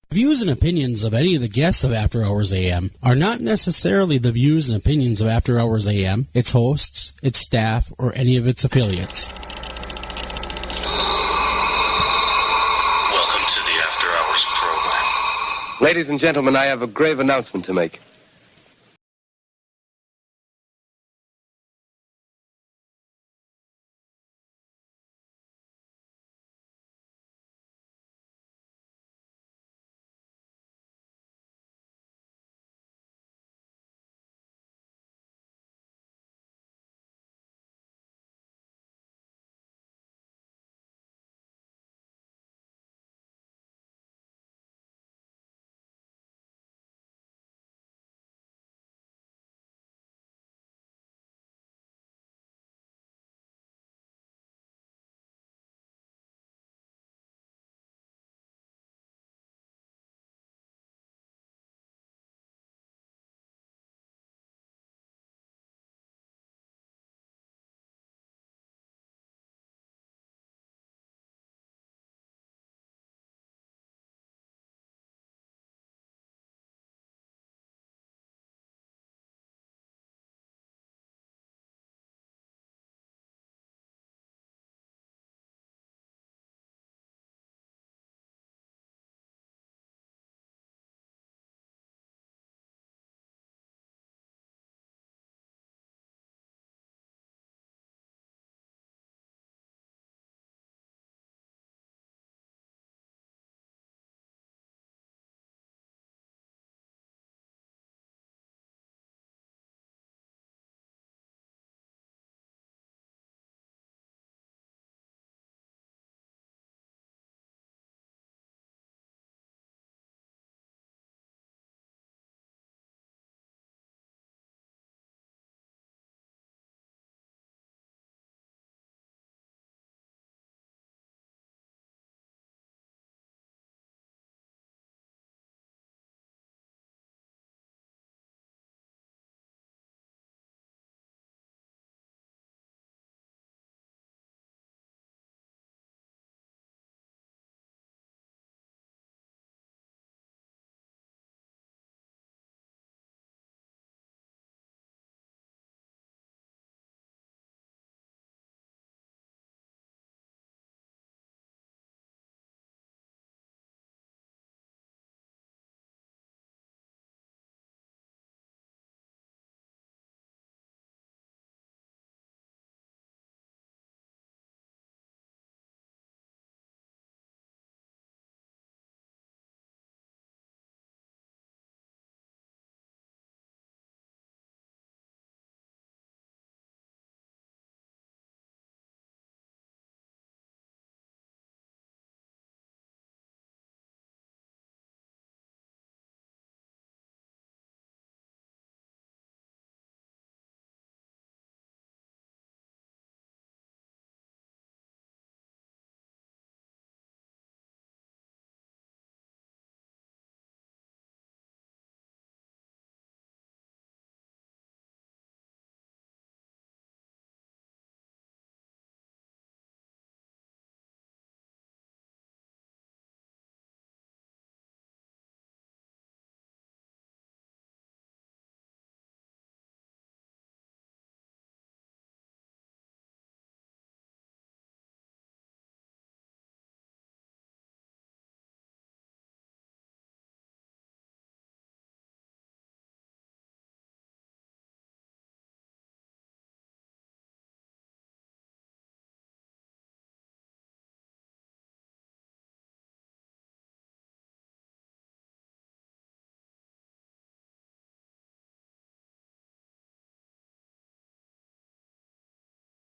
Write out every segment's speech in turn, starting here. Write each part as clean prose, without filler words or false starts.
Views and opinions of any of the guests of After Hours AM are not necessarily the views and opinions of After Hours AM, its hosts, its staff, or any of its affiliates. Welcome to the After Hours program. Ladies and gentlemen, I have a grave announcement to make.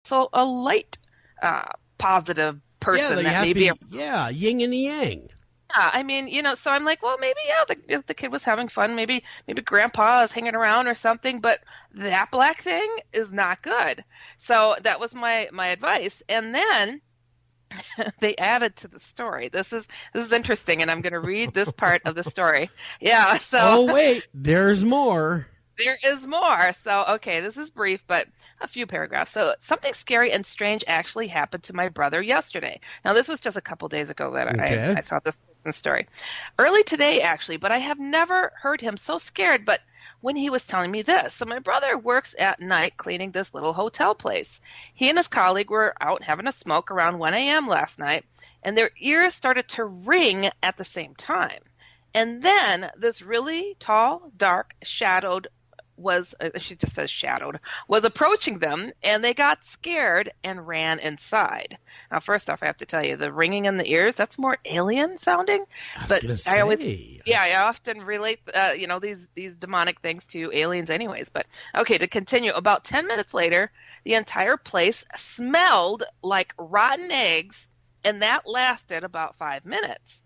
So a light, positive person that maybe yin and yang. Yeah, I mean, so I'm like, well, maybe, the kid was having fun. Maybe grandpa is hanging around or something, but that black thing is not good. So that was my advice. And then they added to the story. This is interesting, and I'm going to read this part of the story. Yeah, so. Oh, wait, there's more. There is more. So, okay, this is brief, but a few paragraphs. So, something scary and strange actually happened to my brother yesterday. Now, this was just a couple days ago that I saw this person's story. Early today, actually, but I have never heard him so scared, but when he was telling me this. So, my brother works at night cleaning this little hotel place. He and his colleague were out having a smoke around 1 a.m. last night, and their ears started to ring at the same time. And then this really tall, dark, shadowed she just says shadowed, was approaching them, and they got scared and ran inside. Now, first off, I have to tell you, the ringing in the ears, that's more alien sounding. I often relate, these demonic things to aliens anyways. But, okay, to continue, about 10 minutes later, the entire place smelled like rotten eggs, and that lasted about 5 minutes.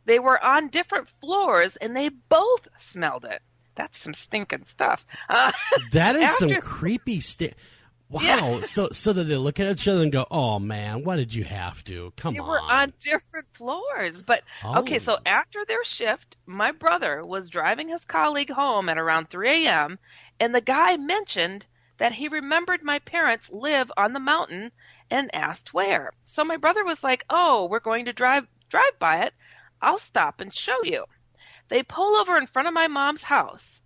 They were on different floors, and they both smelled it. That's some stinking stuff. That is some creepy Wow. Yeah. So that they look at each other and go, "Oh man, why did you have to? Come on." They were on different floors. But okay, so after their shift, my brother was driving his colleague home at around 3 a.m. and the guy mentioned that he remembered my parents live on the mountain and asked where. So my brother was like, "Oh, we're going to drive by it. I'll stop and show you." They pull over in front of my mom's house,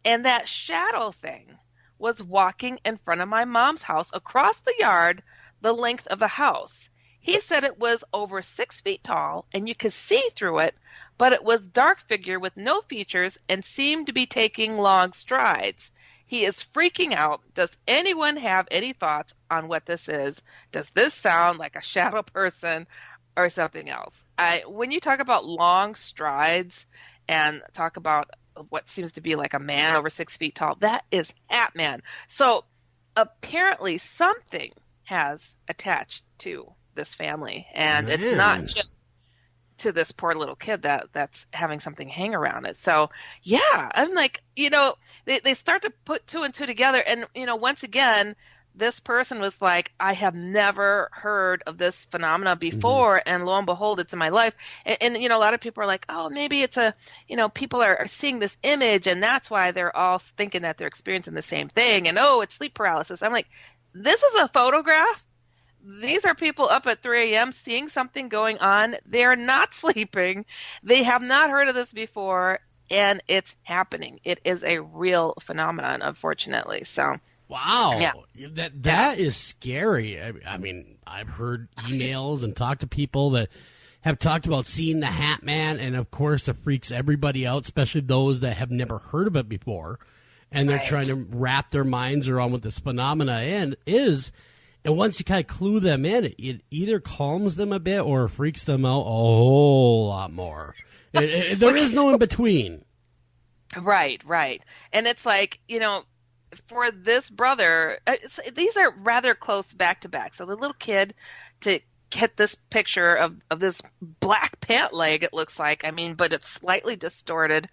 and that shadow thing was walking in front of my mom's house across the yard, the length of the house. He said it was over 6 feet tall, and you could see through it, but it was a dark figure with no features and seemed to be taking long strides. He is freaking out. Does anyone have any thoughts on what this is? Does this sound like a shadow person or something else? When you talk about long strides and talk about what seems to be like a man over 6 feet tall, that is Hat-Man. So apparently something has attached to this family, and it's not just to this poor little kid that's having something hang around it. So yeah, I'm like, they start to put two and two together, and once again, this person was like, I have never heard of this phenomena before, and lo and behold, it's in my life. And a lot of people are like, oh, maybe it's people are seeing this image, and that's why they're all thinking that they're experiencing the same thing, and it's sleep paralysis. I'm like, this is a photograph. These are people up at 3 a.m. seeing something going on. They're not sleeping. They have not heard of this before, and it's happening. It is a real phenomenon, unfortunately. So. Wow, yeah. That is scary. I mean, I've heard emails and talked to people that have talked about seeing the Hat-Man, and of course it freaks everybody out, especially those that have never heard of it before, and they're trying to wrap their minds around what this phenomena is. And once you kind of clue them in, it either calms them a bit or freaks them out a whole lot more. There is no in between. Right. And it's like, for this brother, these are rather close back to back. So the little kid to get this picture of this black pant leg, it looks like, but it's slightly distorted.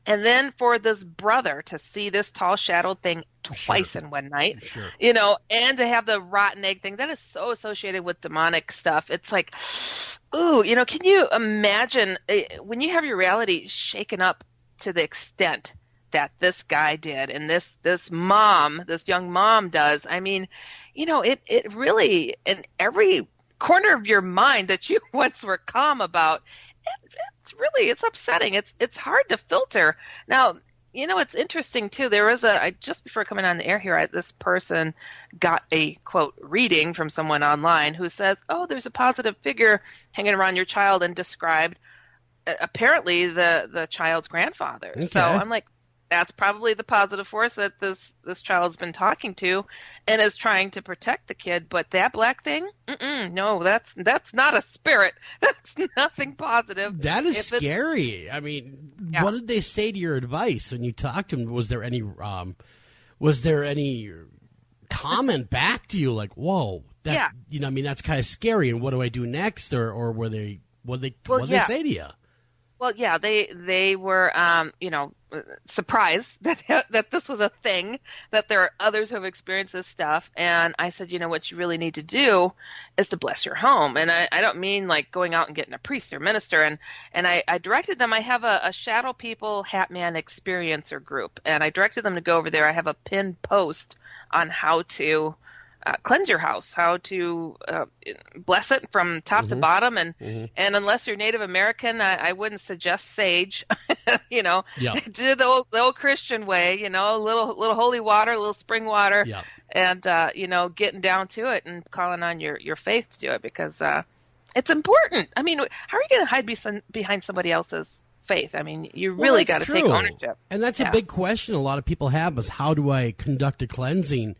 And then for this brother to see this tall shadowed thing twice in one night, and to have the rotten egg thing, that is so associated with demonic stuff. It's like, ooh, can you imagine when you have your reality shaken up to the extent that this guy did, and this young mom does? It really, in every corner of your mind that you once were calm about, it's upsetting. It's hard to filter. Now, it's interesting too. There was just before coming on the air here, this person got a quote reading from someone online who says, "Oh, there's a positive figure hanging around your child," and described apparently the child's grandfather. Okay. So I'm like, that's probably the positive force that this child's been talking to and is trying to protect the kid. But that black thing, no, that's not a spirit. That's nothing positive. That is scary. What did they say to your advice when you talked to them? Was there any comment back to you like, whoa, that's kind of scary, and what do I do next? Or what did they say to you? Well, yeah, they were, surprised that this was a thing, that there are others who have experienced this stuff. And I said, what you really need to do is to bless your home. And I don't mean like going out and getting a priest or minister. And I directed them. I have a Shadow People Hat Man Experiencer group, and I directed them to go over there. I have a pinned post on how to cleanse your house, how to bless it from top to bottom, and unless you're Native American, I wouldn't suggest sage. Do the old Christian way, a little holy water, a little spring water, and getting down to it and calling on your faith to do it, because it's important. I mean, how are you going to hide behind somebody else's faith? I mean, you really got to take ownership. And that's a big question a lot of people have, is how do I conduct a cleansing?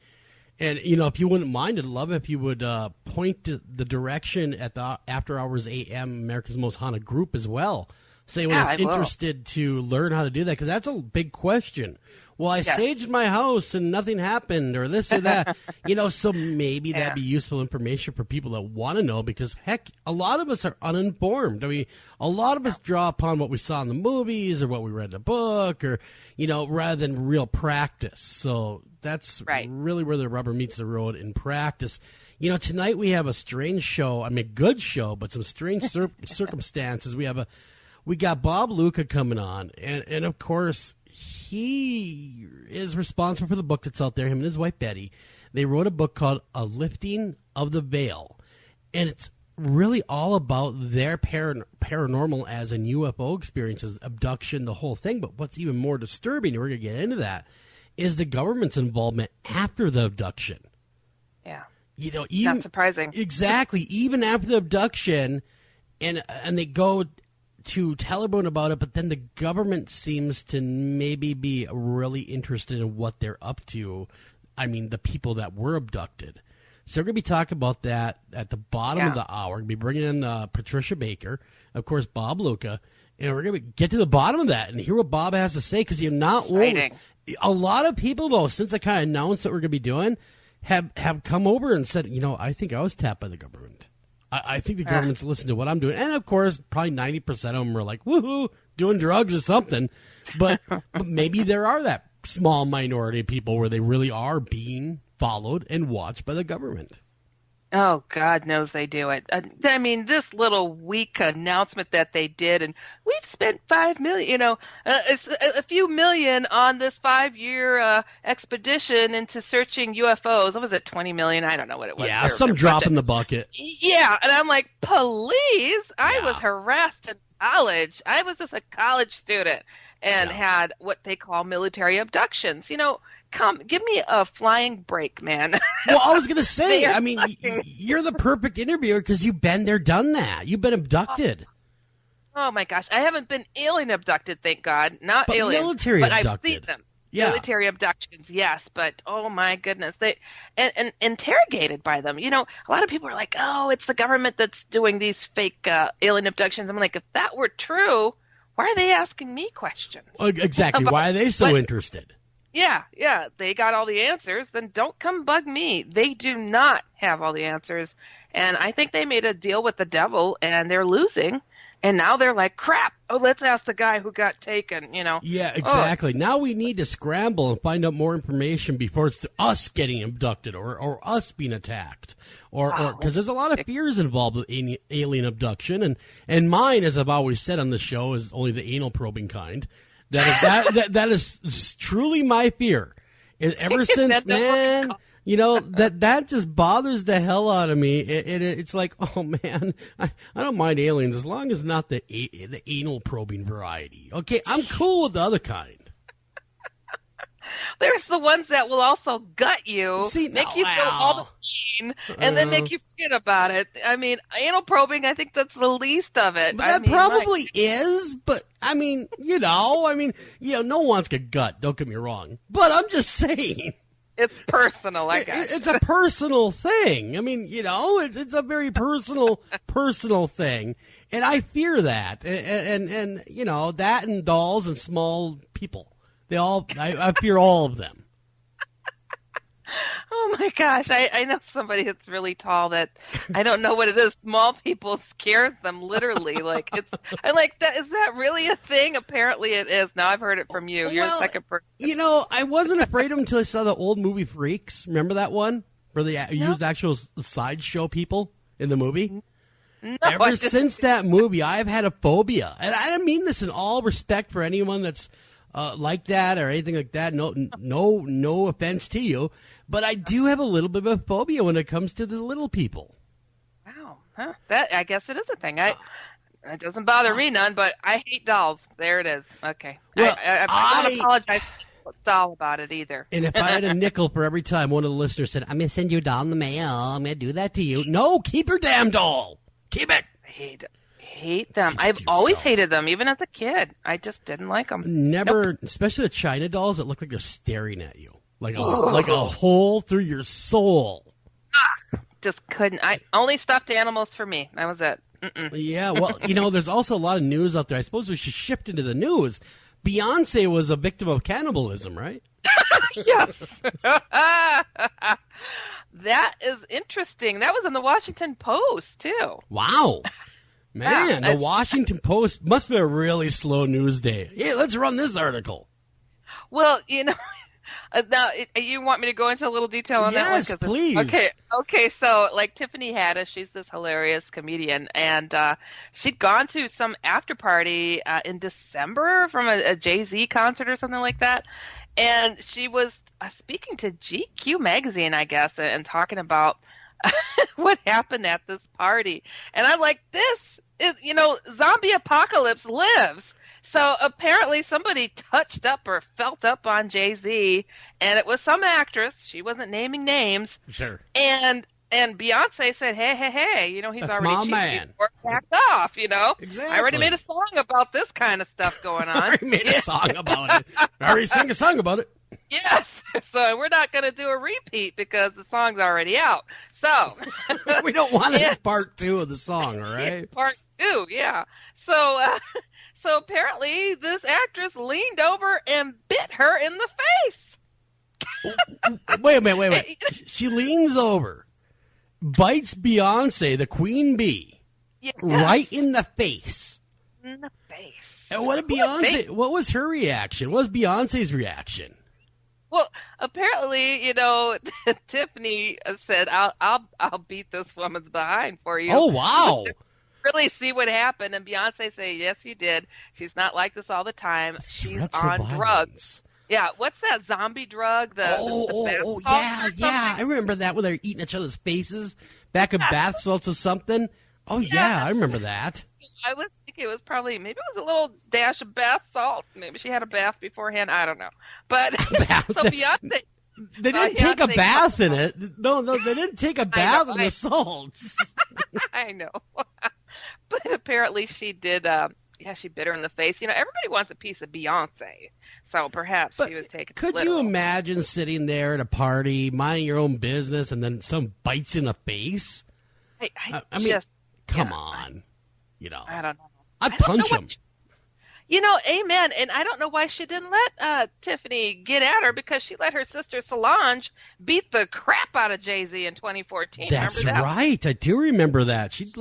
And, if you wouldn't mind, I'd love if you would point to the direction at the After Hours AM America's Most Haunted group as well. Say when it's interested to learn how to do that, because that's a big question. Well, I saged my house and nothing happened, or this or that. So maybe that'd be useful information for people that want to know, because, heck, a lot of us are uninformed. I mean, a lot of us draw upon what we saw in the movies or what we read in a book, or, rather than real practice. So that's really where the rubber meets the road in practice. Tonight we have a strange show. I mean, good show, but some strange circumstances. We got Bob Luca coming on, and of course, he is responsible for the book that's out there. Him and his wife Betty, they wrote a book called A Lifting of the Veil, and it's really all about their paranormal as in UFO experiences, abduction, the whole thing. But what's even more disturbing, and we're going to get into that, is the government's involvement after the abduction. Yeah. Even, not surprising. Exactly. Even after the abduction, and they go to tell everyone about it, but then the government seems to maybe be really interested in what they're up to. I mean, the people that were abducted. So we're going to be talking about that at the bottom of the hour. We're going to be bringing in Patricia Baker, of course, Bob Luca, and we're going to get to the bottom of that and hear what Bob has to say, because you're not wrong. A lot of people, though, since I kind of announced what we're going to be doing, have come over and said, I think I was tapped by the government. I think the government's listening to what I'm doing. And, of course, probably 90% of them are like, woohoo, doing drugs or something. But maybe there are that small minority of people where they really are being followed and watched by the government. Oh, God knows they do it. I mean, this little weak announcement that they did, and we've spent $5 million, a few million on this 5-year expedition into searching UFOs. What was it, 20 million? I don't know what it was. Yeah, some drop in the bucket. Yeah, and I'm like, please. I was harassed in college. I was just a college student and had what they call military abductions. Come, give me a flying break, man. Well, I was going to say, I mean, you're the perfect interviewer because you've been there, done that. You've been abducted. Oh, my gosh. I haven't been alien abducted, thank God. Not alien. Military abducted. I've seen them. Yeah. Military abductions, yes. But, oh, my goodness. And interrogated by them. A lot of people are like, oh, it's the government that's doing these fake alien abductions. I'm like, if that were true, why are they asking me questions? Exactly. Why are they so interested? Yeah, they got all the answers, then don't come bug me. They do not have all the answers, and I think they made a deal with the devil, and they're losing, and now they're like, crap, let's ask the guy who got taken, Yeah, exactly. Now we need to scramble and find out more information before it's us getting abducted or us being attacked, or because there's a lot of fears involved with alien abduction, and mine, as I've always said on the show, is only the anal probing kind. That is truly my fear. And ever since, man, that just bothers the hell out of me. It's like, oh man, I don't mind aliens as long as not the anal probing variety. Okay, I'm cool with the other kind. There's the ones that will also gut you, make you feel all the pain, and then make you forget about it. I mean, anal probing, I think that's the least of it. But that probably is, but I mean, no one wants to get gut, don't get me wrong. But I'm just saying. It's personal, I guess. It's a personal thing. I mean, it's a very personal thing. And I fear that. And that and dolls and small people. I fear all of them. Oh Oh my gosh, I know somebody that's really tall that I don't know what it is. Small people scares them literally. Like I'm like, that is that really a thing? Apparently it is. Now I've heard it from you. You're the second person. I wasn't afraid of them until I saw the old movie Freaks. Remember that one where they used actual sideshow people in the movie? No, Ever since that movie, I've had a phobia, and I don't mean this in all respect for anyone that's like that or anything like that. No offense to you, but I do have a little bit of a phobia when it comes to the little people. Wow, that I guess it is a thing. It doesn't bother me none, but I hate dolls. There it is. Okay, well, I don't apologize to doll about it either. And if I had a nickel for every time one of the listeners said, "I'm going to send you a doll in the mail. I'm going to do that to you," no, keep your damn doll. Keep it. I hate them. I've always hated them, even as a kid. I just didn't like them. Never, especially the China dolls that look like they're staring at you, like a hole through your soul. Just couldn't. I only stuffed animals for me. That was it. Mm-mm. Yeah, well, there's also a lot of news out there. I suppose we should shift into the news. Beyonce was a victim of cannibalism, right? Yes. That is interesting. That was in the Washington Post, too. Wow. Man, the Washington Post must have been a really slow news day. Yeah, let's run this article. Well, now you want me to go into a little detail on that one? Yes, please. Okay. So, like Tiffany Haddish, she's this hilarious comedian, and she'd gone to some after party in December from a Jay-Z concert or something like that, and she was speaking to GQ magazine, I guess, and talking about what happened at this party. And I'm like, this is, zombie apocalypse lives. So apparently somebody touched up or felt up on Jay-Z, and it was some actress. She wasn't naming names. Sure. And Beyonce said, hey, he's That's already my cheated. man. Backed off, Exactly. I already made a song about this kind of stuff going on. I already made a song about it. I already sang a song about it. Yes. So we're not going to do a repeat because the song's already out. So we don't want to have part 2 of the song, all right? Part 2, yeah. So apparently this actress leaned over and bit her in the face. Wait a minute. She leans over, bites Beyonce, the queen bee, right in the face. In the face. And what did Beyonce? What was her reaction? What was Beyonce's reaction? Well, apparently, Tiffany said, "I'll beat this woman's behind for you." Oh, wow! Really see what happened, and Beyonce say, "Yes, you did. She's not like this all the time. She's on drugs." Yeah, what's that zombie drug? Yeah. I remember that when they were eating each other's faces, back of bath salts or something. Oh yeah, I remember that. I was thinking it was maybe it was a little dash of bath salt. Maybe she had a bath beforehand. I don't know. But so Beyonce. They didn't take a bath in it. No, they didn't take a bath in the salts. I know. But apparently she did, she bit her in the face. Everybody wants a piece of Beyonce. So perhaps she was taking Could you imagine sitting there at a party, minding your own business, and then some bites in the face? I mean, come on. I don't know. I'd punch him. Amen. And I don't know why she didn't let Tiffany get at her, because she let her sister Solange beat the crap out of Jay-Z in 2014. That's right. I do remember that. She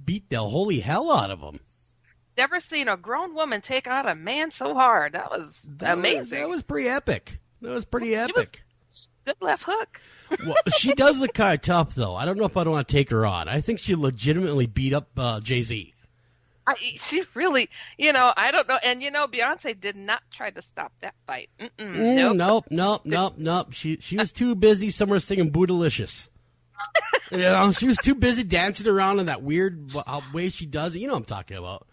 beat the holy hell out of him. Never seen a grown woman take out a man so hard. That was amazing. That was pretty epic. Good left hook. Well, she does look kind of tough, though. I don't know if I'd want to take her on. I think she legitimately beat up Jay-Z. She really, I don't know. And, Beyonce did not try to stop that fight. Nope. She was too busy somewhere singing Bootylicious. She was too busy dancing around in that weird way she does it. You know what I'm talking about.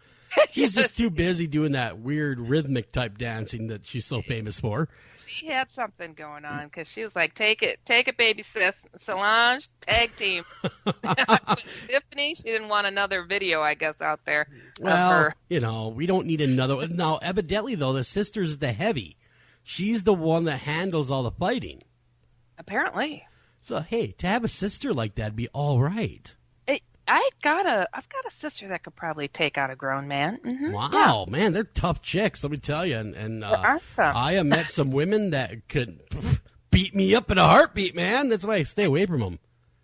She's just too busy doing that weird rhythmic type dancing that she's so famous for. She had something going on, because she was like, take it, baby sis. Solange, tag team. Tiffany, she didn't want another video, I guess, out there. Well, we don't need another one. Now, evidently, though, the sister's the heavy. She's the one that handles all the fighting. Apparently. So, hey, to have a sister like that would be all right. I've got a sister that could probably take out a grown man. Mm-hmm. Wow, man, they're tough chicks, let me tell you. And awesome. I have met some women that could beat me up in a heartbeat, man. That's why I stay away from them.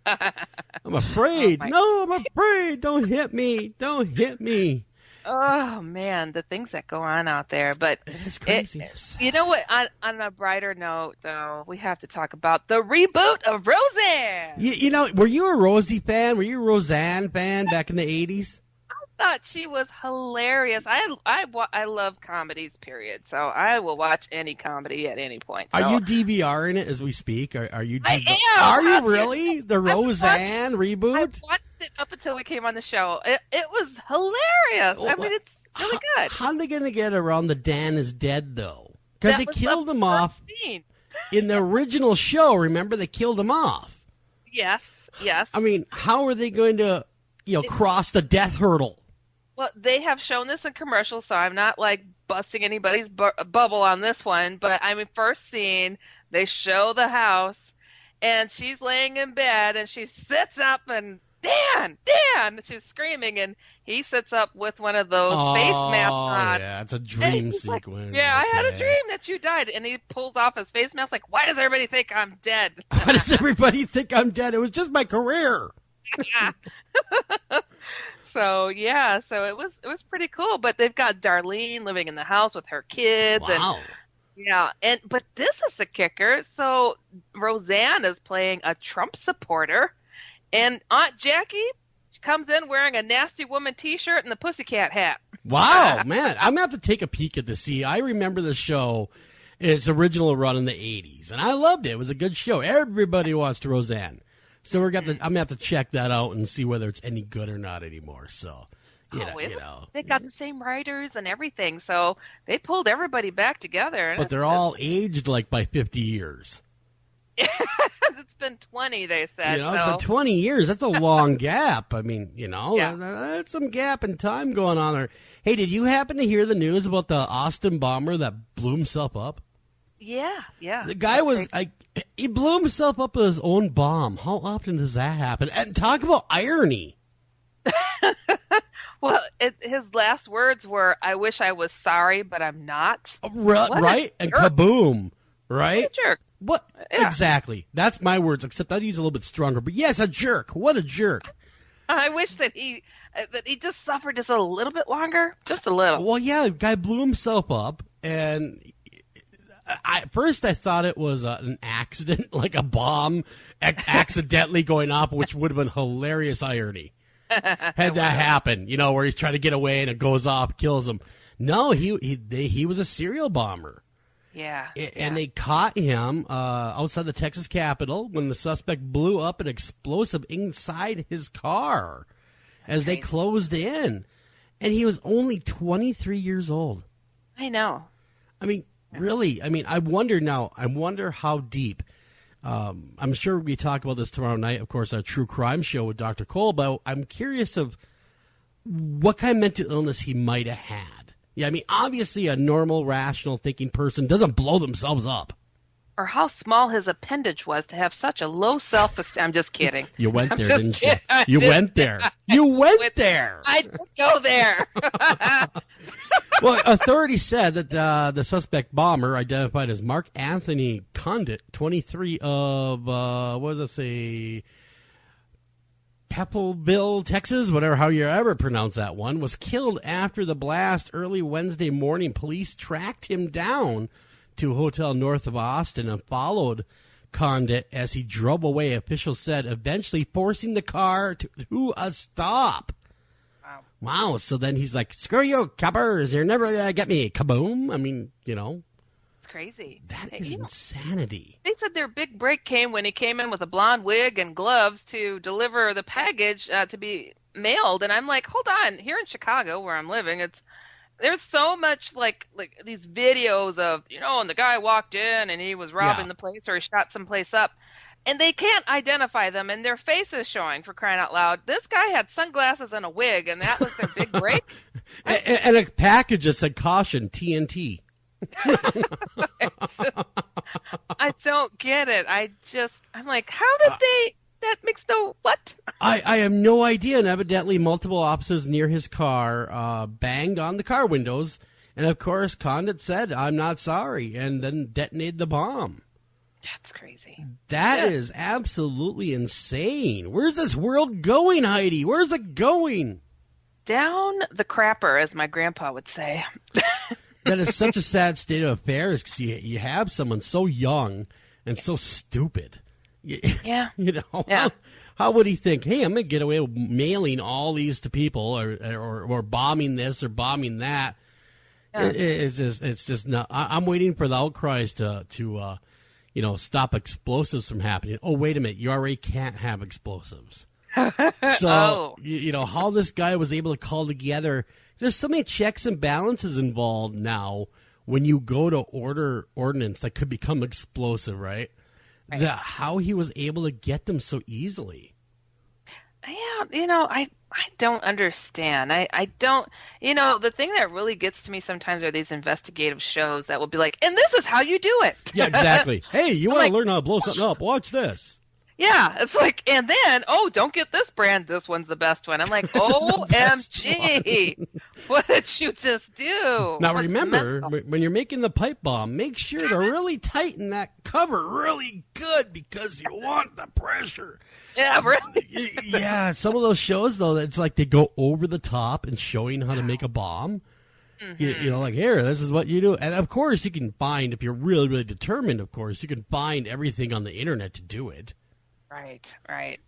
I'm afraid. I'm afraid. Don't hit me. Don't hit me. Oh, man, the things that go on out there. But it is craziness. You know what? On a brighter note, though, we have to talk about the reboot of Roseanne. You know, were you a Rosie fan? Were you a Roseanne fan back in the 80s? I thought she was hilarious. I love comedies, period. So I will watch any comedy at any point. So. Are you DVRing it as we speak? Are you? I am. Are you really? The Roseanne reboot? I watched it up until we came on the show. It was hilarious. I mean, it's really good. How are they going to get around the Dan is dead, though? Because they killed him off in the original show. Remember, they killed him off. Yes. I mean, how are they going to, cross the death hurdle? Well, they have shown this in commercials, so I'm not, busting anybody's bubble on this one. But, first scene, they show the house, and she's laying in bed, and she sits up, and Dan! She's screaming, and he sits up with one of those face masks on. Yeah, it's a dream sequence. I had a dream that you died. And he pulls off his face mask, why does everybody think I'm dead? Why does everybody think I'm dead? It was just my career. So it was pretty cool. But they've got Darlene living in the house with her kids. Wow. But this is the kicker. So Roseanne is playing a Trump supporter, and Aunt Jackie comes in wearing a Nasty Woman T-shirt and the Pussycat hat. Wow, man! I'm gonna have to take a peek at this. See, I remember the show in its original run in the '80s, and I loved it. It was a good show. Everybody watched Roseanne. So I'm gonna have to check that out and see whether it's any good or not anymore. So, they got the same writers and everything, so they pulled everybody back together. But they're all aged by 50 years. It's been 20, they said. It's been 20 years. That's a long gap. I mean, that's some gap in time going on there. Hey, did you happen to hear the news about the Austin bomber that blew himself up? Yeah. The guy he blew himself up with his own bomb. How often does that happen? And talk about irony. Well, his last words were, "I wish I was sorry, but I'm not." Right? And kaboom. Right? What a jerk. What? Yeah. Exactly. That's my words, except I'd use a little bit stronger. But yes, a jerk. What a jerk. I wish that he just suffered just a little bit longer. Just a little. Well, yeah, the guy blew himself up, and at first I thought it was an accident, like a bomb accidentally going off, which would have been hilarious irony. Had that happen, where he's trying to get away and it goes off, kills him. No, he was a serial bomber. Yeah. And they caught him outside the Texas Capitol when the suspect blew up an explosive inside his car as they closed in. And he was only 23 years old. I know. I mean, really? I mean, I wonder how deep. I'm sure we talk about this tomorrow night, of course, our true crime show with Dr. Cole, but I'm curious of what kind of mental illness he might have had. Yeah, I mean, obviously a normal, rational thinking person doesn't blow themselves up. Or how small his appendage was to have such a low self-esteem. I'm just kidding. You went there, didn't you? You went there. You went there. I did go there. Well, authorities said that the suspect bomber, identified as Mark Anthony Condit, 23 of, Peppleville, Texas, how you ever pronounce that one, was killed after the blast early Wednesday morning. Police tracked him down to a hotel north of Austin and followed Condit as he drove away, officials said, eventually forcing the car to a stop. Wow. So then he's like, screw you, coppers. You're never going to get me. Kaboom. I mean, It's crazy. That is insanity. They said their big break came when he came in with a blonde wig and gloves to deliver the package to be mailed. And I'm like, hold on. Here in Chicago, where I'm living, there's so much like these videos of, and the guy walked in and he was robbing the place or he shot someplace up. And they can't identify them, and their face is showing, for crying out loud. This guy had sunglasses and a wig, and that was their big break. and a package that said, caution, TNT. I don't get it. I'm like, how did that makes no, what? I have no idea, and evidently multiple officers near his car banged on the car windows, and of course, Condit said, I'm not sorry, and then detonated the bomb. That's crazy. That is absolutely insane. Where's this world going, Heidi? Where's it going? Down the crapper, as my grandpa would say. That is such a sad state of affairs because you have someone so young and so stupid. Yeah. You know, Yeah. how would he think, hey, I'm going to get away with mailing all these to people or bombing this or bombing that? Yeah. It's just not. I'm waiting for the outcries to stop explosives from happening. Oh, wait a minute. You already can't have explosives. So, how this guy was able to call together. There's so many checks and balances involved now when you go to order ordnance that could become explosive, right? How he was able to get them so easily. Yeah, I don't understand. I don't, the thing that really gets to me sometimes are these investigative shows that will be like, and this is how you do it. Yeah, exactly. Hey, you want to learn how to blow something up? Watch this. Yeah, it's like, and then, don't get this brand. This one's the best one. I'm like, OMG, what did you just do? Now, remember, when you're making the pipe bomb, make sure to really tighten that cover really good because you want the pressure. Yeah, really. Yeah, some of those shows, though, it's like they go over the top and showing how to make a bomb. Mm-hmm. Like, here, this is what you do. And, of course, you can find, if you're really, really determined, of course, you can find everything on the Internet to do it. Right.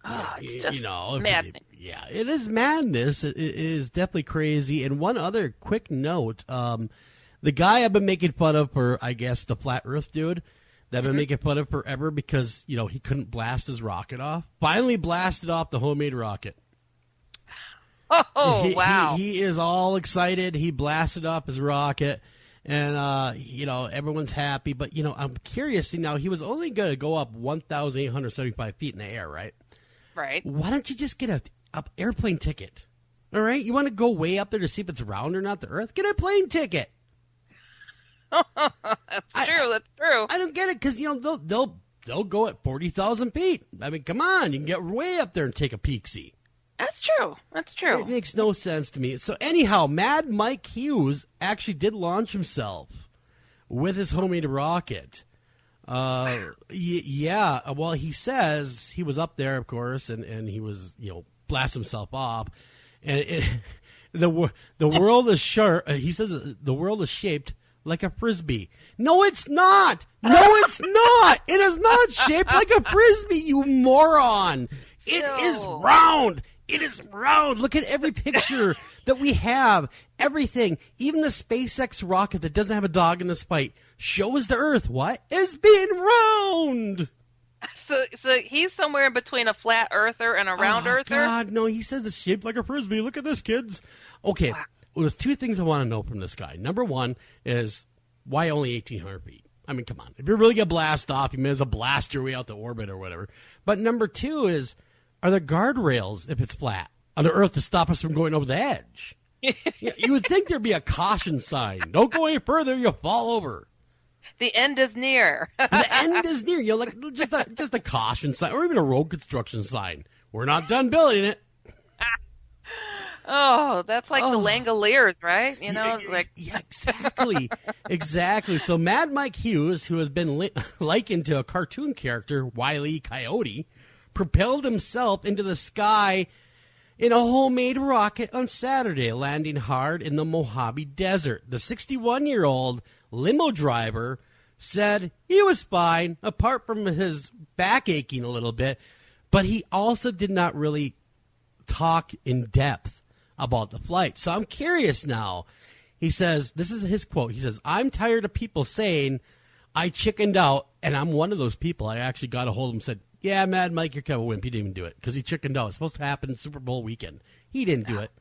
Oh, it's just madness. Yeah, it is madness. It is definitely crazy. And one other quick note, the guy I've been making fun of for, I guess, the flat earth dude, that I've been making fun of forever because, he couldn't blast his rocket off, finally blasted off the homemade rocket. Oh, wow. He is all excited. He blasted off his rocket. And, everyone's happy. But, I'm curious. Now, he was only going to go up 1,875 feet in the air, right? Right. Why don't you just get a airplane ticket? All right? You want to go way up there to see if it's round or not, the Earth? Get a plane ticket. That's true. I don't get it because, they'll go at 40,000 feet. I mean, come on. You can get way up there and take a peek-see. That's true. It makes no sense to me. So anyhow, Mad Mike Hughes actually did launch himself with his homemade rocket. Yeah. Well, he says he was up there, of course, and he was, blast himself off. And the world is sharp. He says the world is shaped like a Frisbee. No, it's not. No, it's not. It is not shaped like a Frisbee, you moron. It is round. It is round. Look at every picture that we have. Everything, even the SpaceX rocket that doesn't have a dog in this fight, shows the Earth what is being round. So he's somewhere in between a flat earther and a round earther? God, no, he says it's shaped like a Frisbee. Look at this, kids. Okay, well, there's two things I want to know from this guy. Number one is, why only 1,800 feet? I mean, come on. If you're really going to blast off, you may as well blast your way out to orbit or whatever. But number two is, are there guardrails, if it's flat, on the Earth to stop us from going over the edge? You would think there'd be a caution sign. Don't go any further, you'll fall over. The end is near. The end is near. Like just a caution sign, or even a road construction sign. We're not done building it. Oh, that's like the Langoliers, right? Yeah, exactly. Exactly. So Mad Mike Hughes, who has been likened to a cartoon character, Wile E. Coyote, propelled himself into the sky in a homemade rocket on Saturday, landing hard in the Mojave Desert. The 61-year-old limo driver said he was fine, apart from his back aching a little bit, but he also did not really talk in depth about the flight. So I'm curious now. He says, this is his quote, he says, "I'm tired of people saying I chickened out," and I'm one of those people. I actually got a hold of him and said, "Yeah, Mad Mike, you're kind of a wimp. He didn't even do it because he chickened out. It's supposed to happen Super Bowl weekend. He didn't do it."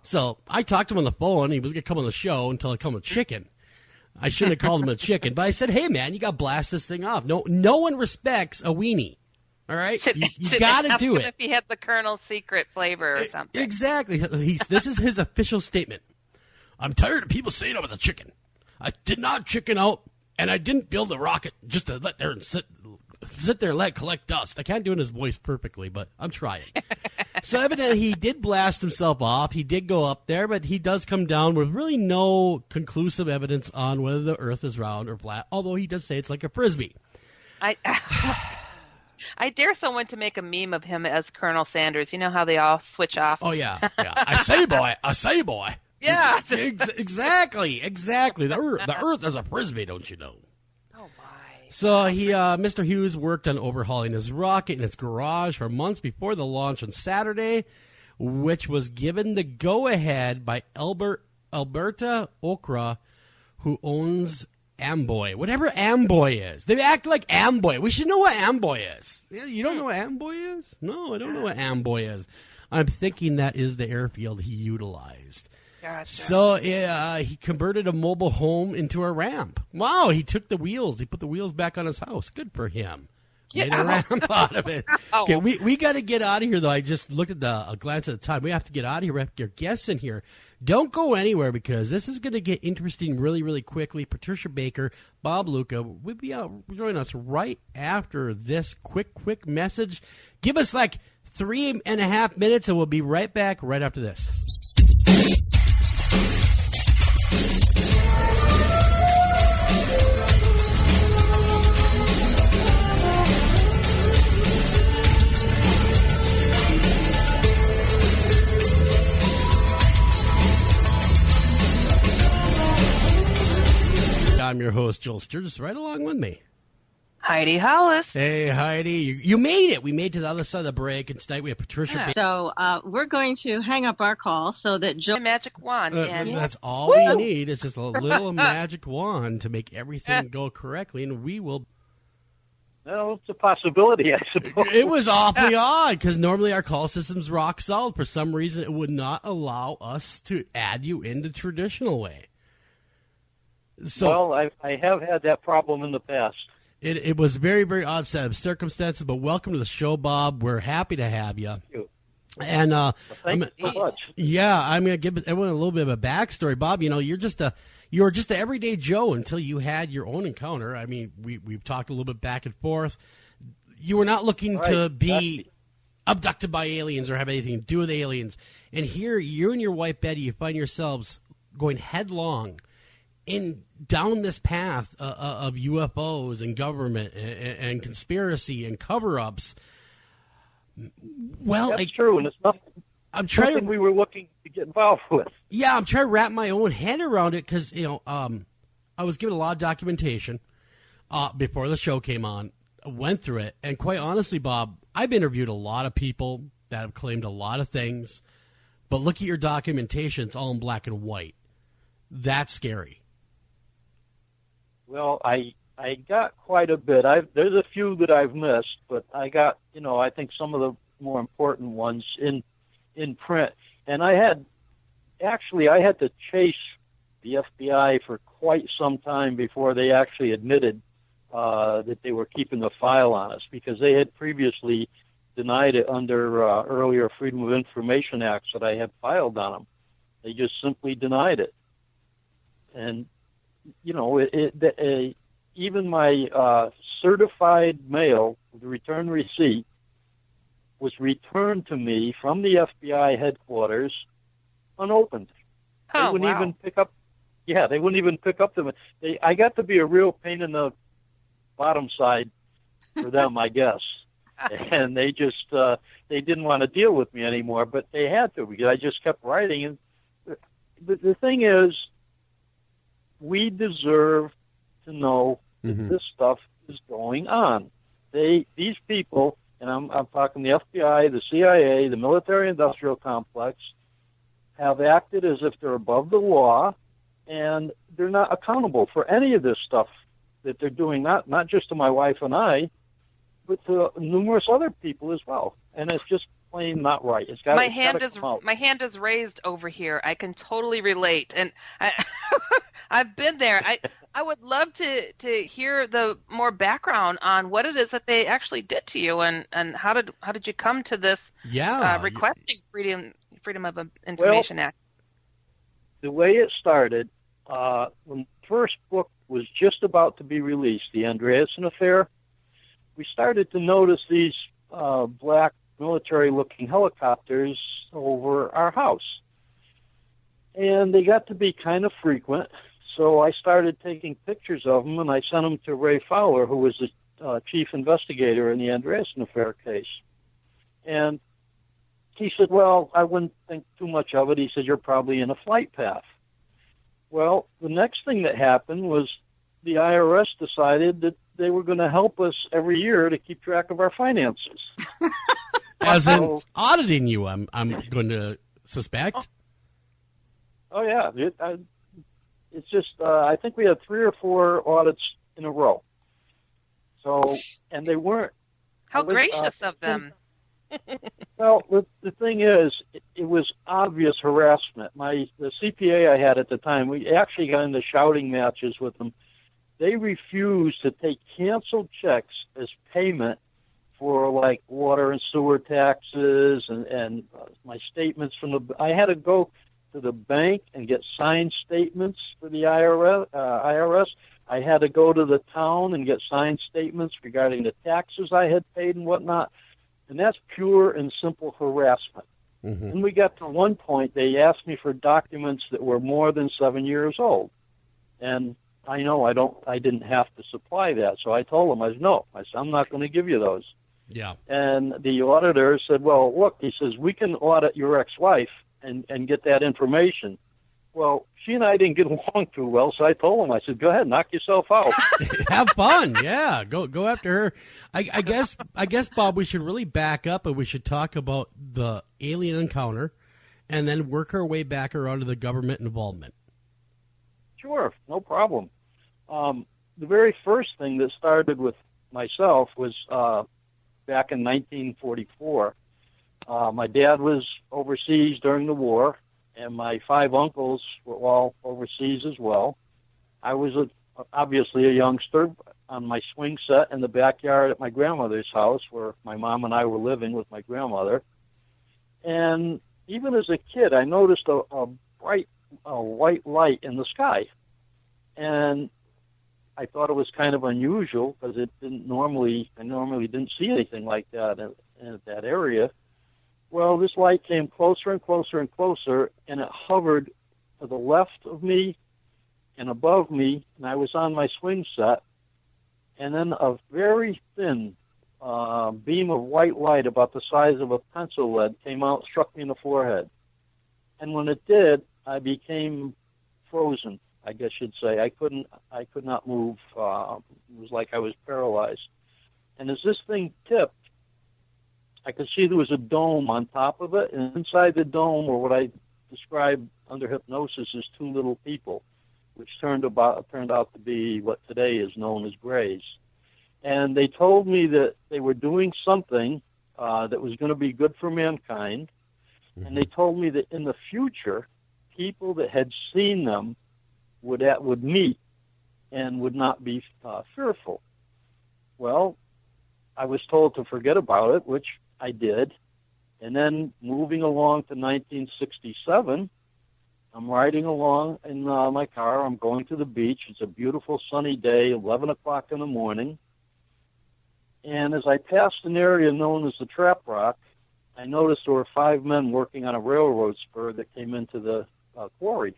So I talked to him on the phone. He was going to come on the show until I come with chicken. I shouldn't have called him a chicken, but I said, "Hey, man, you got to blast this thing off. No one respects a weenie. All right? You got to do it." If he had the Colonel's secret flavor or something. Exactly. This is his official statement. "I'm tired of people saying I was a chicken. I did not chicken out, and I didn't build a rocket just to let there and sit there and let it collect dust." I can't do it in his voice perfectly, but I'm trying. So evidently he did blast himself off. He did go up there, but he does come down with really no conclusive evidence on whether the Earth is round or flat, although he does say it's like a Frisbee. I dare someone to make a meme of him as Colonel Sanders. You know how they all switch off? Oh, yeah. I say, boy. Yeah. Exactly. The Earth is a frisbee, don't you know? Oh, my. So Mr. Hughes worked on overhauling his rocket in his garage for months before the launch on Saturday, which was given the go-ahead by Alberta Okra, who owns Amboy. Whatever Amboy is. They act like Amboy. We should know what Amboy is. You don't know what Amboy is? No, I don't know what Amboy is. I'm thinking that is the airfield he utilized. Gotcha. So he converted a mobile home into a ramp. Wow, he took the wheels. He put the wheels back on his house. Good for him. Made a ramp out of it. Okay, we got to get out of here, though. I just looked at a glance at the time. We have to get out of here. We have to get guests in here. Don't go anywhere because this is going to get interesting really, really quickly. Patricia Baker, Bob Luca will be out joining us right after this quick message. Give us like 3.5 minutes, and we'll be right back right after this. I'm your host, Joel Sturgis, right along with me. Heidi Hollis. Hey, Heidi. You made it. We made it to the other side of the break, and tonight we have Patricia Baker. So we're going to hang up our call so that Joel... Magic wand. That's all we need is just a little magic wand to make everything go correctly, and we will... Well, it's a possibility, I suppose. It was awfully odd, because normally our call system's rock solid. For some reason, it would not allow us to add you in the traditional way. So, well, I have had that problem in the past. It was a very, very odd set of circumstances, but welcome to the show, Bob. We're happy to have you. Thank you. And thank you so much. Yeah, I'm going to give everyone a little bit of a backstory. Bob, you were just an everyday Joe until you had your own encounter. I mean, we've talked a little bit back and forth. You were not looking to be abducted by aliens or have anything to do with aliens. And here, you and your wife, Betty, you find yourselves going headlong down this path of UFOs and government and conspiracy and cover-ups. Well, that's true, and it's nothing we were looking to get involved with. Yeah, I'm trying to wrap my own head around it because I was given a lot of documentation before the show came on. I went through it, and quite honestly, Bob, I've interviewed a lot of people that have claimed a lot of things, but look at your documentation; it's all in black and white. That's scary. Well, I got quite a bit. There's a few that I've missed, but I got, I think some of the more important ones in print. And I had to chase the FBI for quite some time before they actually admitted that they were keeping the file on us, because they had previously denied it under earlier Freedom of Information Acts that I had filed on them. They just simply denied it. And even my certified mail, the return receipt, was returned to me from the FBI headquarters unopened. Oh, they wouldn't even pick up. Yeah, they wouldn't even pick up them. I got to be a real pain in the bottom side for them, I guess. And they just they didn't want to deal with me anymore, but they had to, because I just kept writing. And the thing is, we deserve to know that this stuff is going on. These people, and I'm talking the FBI, the CIA, the military-industrial complex, have acted as if they're above the law, and they're not accountable for any of this stuff that they're doing, not just to my wife and I, but to numerous other people as well. And it's just plain not right. My hand is raised over here. I can totally relate, and I've been there. I would love to hear the more background on what it is that they actually did to you, and how did you come to this requesting Freedom of Information Act? The way it started, when the first book was just about to be released, the Andreasson affair, we started to notice these black military-looking helicopters over our house. And they got to be kind of frequent, so I started taking pictures of them, and I sent them to Ray Fowler, who was the chief investigator in the Andreasson affair case. And he said, well, I wouldn't think too much of it. He said, you're probably in a flight path. Well, the next thing that happened was the IRS decided that they were going to help us every year to keep track of our finances. As in auditing you, I'm going to suspect. Oh yeah. It's just, I think we had 3 or 4 audits in a row. So, and they weren't. How gracious of them. Well, the thing is, it was obvious harassment. The CPA I had at the time, we actually got into shouting matches with them. They refused to take canceled checks as payment for like water and sewer taxes and my statements from the. I had to go to the bank and get signed statements for the IRS. I had to go to the town and get signed statements regarding the taxes I had paid and whatnot. And that's pure and simple harassment. Mm-hmm. And we got to one point, they asked me for documents that were more than 7 years old. And I know I didn't have to supply that. So I told them, I said, I'm not going to give you those. Yeah. And the auditor said, well, look, he says, we can audit your ex-wife and get that information. Well, she and I didn't get along too well, so I told him, I said, go ahead, knock yourself out. Have fun, yeah. Go after her. I guess, Bob, we should really back up and we should talk about the alien encounter and then work our way back around to the government involvement. Sure, no problem. The very first thing that started with myself was back in 1944. My dad was overseas during the war, and my 5 uncles were all overseas as well. I was obviously a youngster on my swing set in the backyard at my grandmother's house where my mom and I were living with my grandmother. And even as a kid, I noticed a bright white light in the sky. And I thought it was kind of unusual because I normally didn't see anything like that in that area. Well, this light came closer and closer and closer, and it hovered to the left of me and above me, and I was on my swing set. And then a very thin beam of white light about the size of a pencil lead came out, struck me in the forehead. And when it did, I became frozen, I guess you'd say. I could not move. It was like I was paralyzed. And as this thing tipped, I could see there was a dome on top of it, and inside the dome were what I described under hypnosis as 2 little people, which turned out to be what today is known as Greys. And they told me that they were doing something that was going to be good for mankind, and they told me that in the future, people that had seen them would meet and would not be fearful. Well, I was told to forget about it, which I did. And then moving along to 1967, I'm riding along in my car. I'm going to the beach. It's a beautiful sunny day, 11 o'clock in the morning. And as I passed an area known as the Trap Rock, I noticed there were 5 men working on a railroad spur that came into the quarry.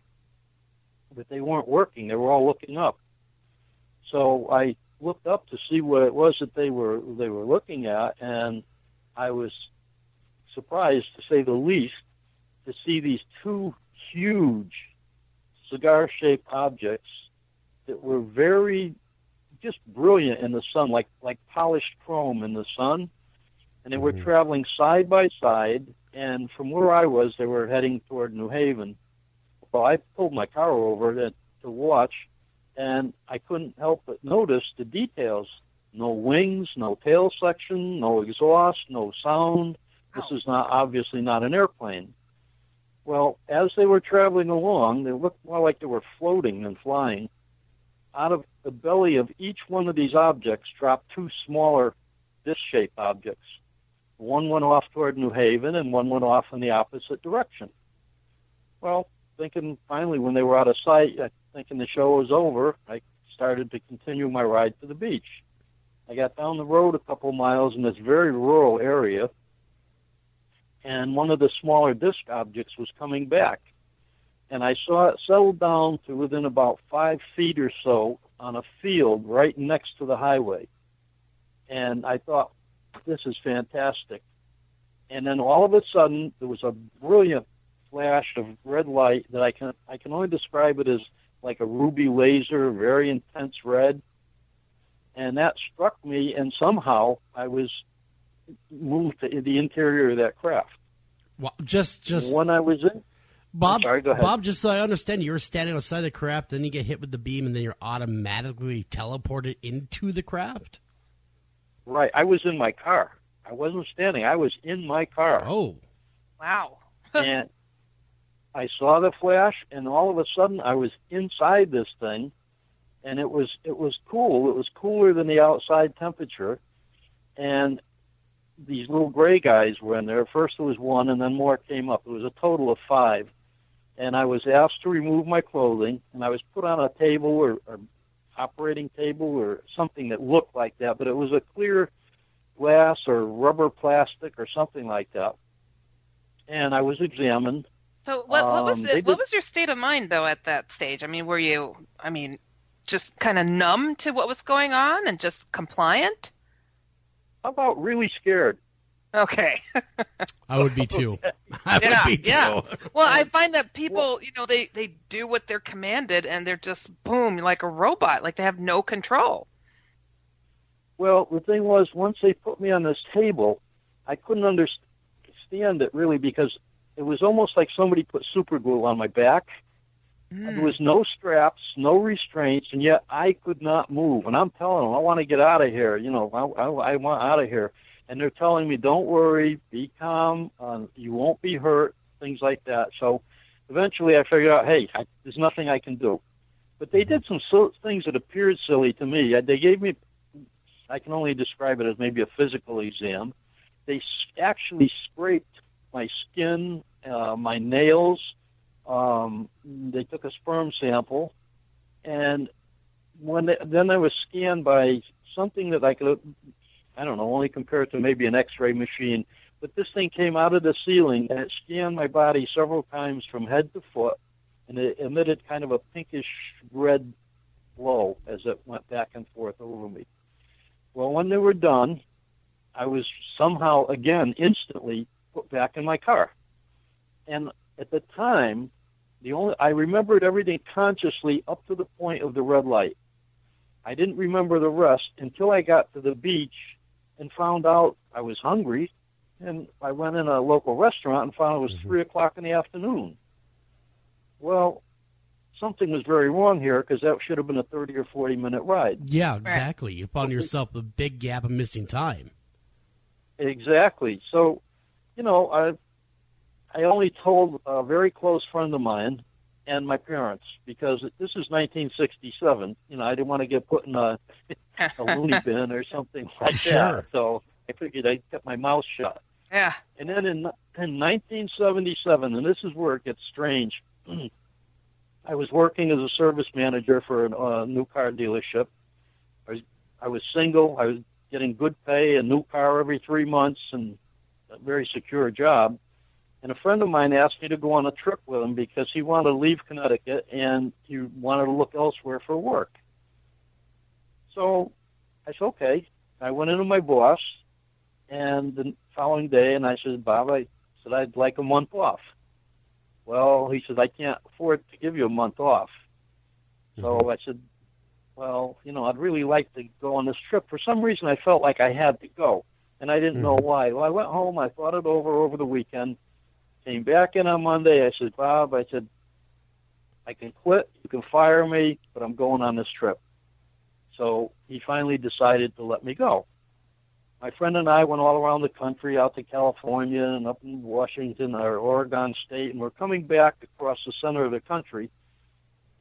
But they weren't working. They were all looking up. So I looked up to see what it was that they were looking at, and I was surprised, to say the least, to see these 2 huge cigar-shaped objects that were very just brilliant in the sun, like polished chrome in the sun. And they were traveling side by side, and from where I was, they were heading toward New Haven. Well, I pulled my car over to watch, and I couldn't help but notice the details. No wings, no tail section, no exhaust, no sound. This is obviously not an airplane. Well, as they were traveling along, they looked more like they were floating than flying. Out of the belly of each one of these objects dropped 2 smaller disc-shaped objects. One went off toward New Haven, and one went off in the opposite direction. Well, thinking finally when they were out of sight, thinking the show was over, I started to continue my ride to the beach. I got down the road a couple miles in this very rural area, and one of the smaller disc objects was coming back. And I saw it settle down to within about 5 feet or so on a field right next to the highway. And I thought, this is fantastic. And then all of a sudden, there was a brilliant flash of red light that I can only describe it as like a ruby laser, very intense red. And that struck me, and somehow I was moved to the interior of that craft. Well, just when I was in. Bob, sorry, go ahead. Bob, just so I understand, you were standing outside the craft, then you get hit with the beam, and then you're automatically teleported into the craft? Right. I was in my car. I wasn't standing. I was in my car. Oh. Wow. And I saw the flash, and all of a sudden I was inside this thing, and it was cool. It was cooler than the outside temperature, and these little gray guys were in there. First there was one, and then more came up. It was a total of 5. And I was asked to remove my clothing, and I was put on a table or operating table or something that looked like that, but it was a clear glass or rubber plastic or something like that. And I was examined. So what was it? What was your state of mind though at that stage? I mean, were you just kind of numb to what was going on and just compliant? How about really scared? Okay. I would be too. I would be too. Yeah. Well, I find that people, they do what they're commanded and they're just, boom, like a robot, like they have no control. Well, the thing was, once they put me on this table, I couldn't understand it really because it was almost like somebody put super glue on my back. There was no straps, no restraints, and yet I could not move. And I'm telling them, I want to get out of here. I want out of here. And they're telling me, don't worry, be calm, you won't be hurt, things like that. So eventually I figured out, hey, there's nothing I can do. But they did some things that appeared silly to me. They gave me, I can only describe it as maybe a physical exam. They actually scraped my skin, my nails. They took a sperm sample. And then I was scanned by something that I could, I don't know, only compare it to maybe an X-ray machine. But this thing came out of the ceiling, and it scanned my body several times from head to foot, and it emitted kind of a pinkish red glow as it went back and forth over me. Well, when they were done, I was somehow, again, instantly put back in my car. And at the time, I remembered everything consciously up to the point of the red light. I didn't remember the rest until I got to the beach and found out I was hungry, and I went in a local restaurant and found it was 3 o'clock in the afternoon. Well, something was very wrong here because that should have been a 30 or 40-minute ride. Yeah, exactly. You found yourself a big gap of missing time. Exactly. So, I only told a very close friend of mine and my parents because this is 1967. I didn't want to get put in a loony bin or something like that. So I figured I kept my mouth shut. Yeah. And then in 1977, and this is where it gets strange, I was working as a service manager for a new car dealership. I was single. I was getting good pay, a new car every 3 months, and a very secure job. And a friend of mine asked me to go on a trip with him because he wanted to leave Connecticut and he wanted to look elsewhere for work. So I said, okay. I went into my boss, and the following day, and I said, Bob, I'd like a month off. Well, he said, I can't afford to give you a month off. So I said, well, I'd really like to go on this trip. For some reason, I felt like I had to go, and I didn't know why. Well, I went home. I thought it over the weekend. Came back in on Monday. I said, Bob, I can quit. You can fire me, but I'm going on this trip. So he finally decided to let me go. My friend and I went all around the country, out to California and up in Washington or Oregon State, and we're coming back across the center of the country.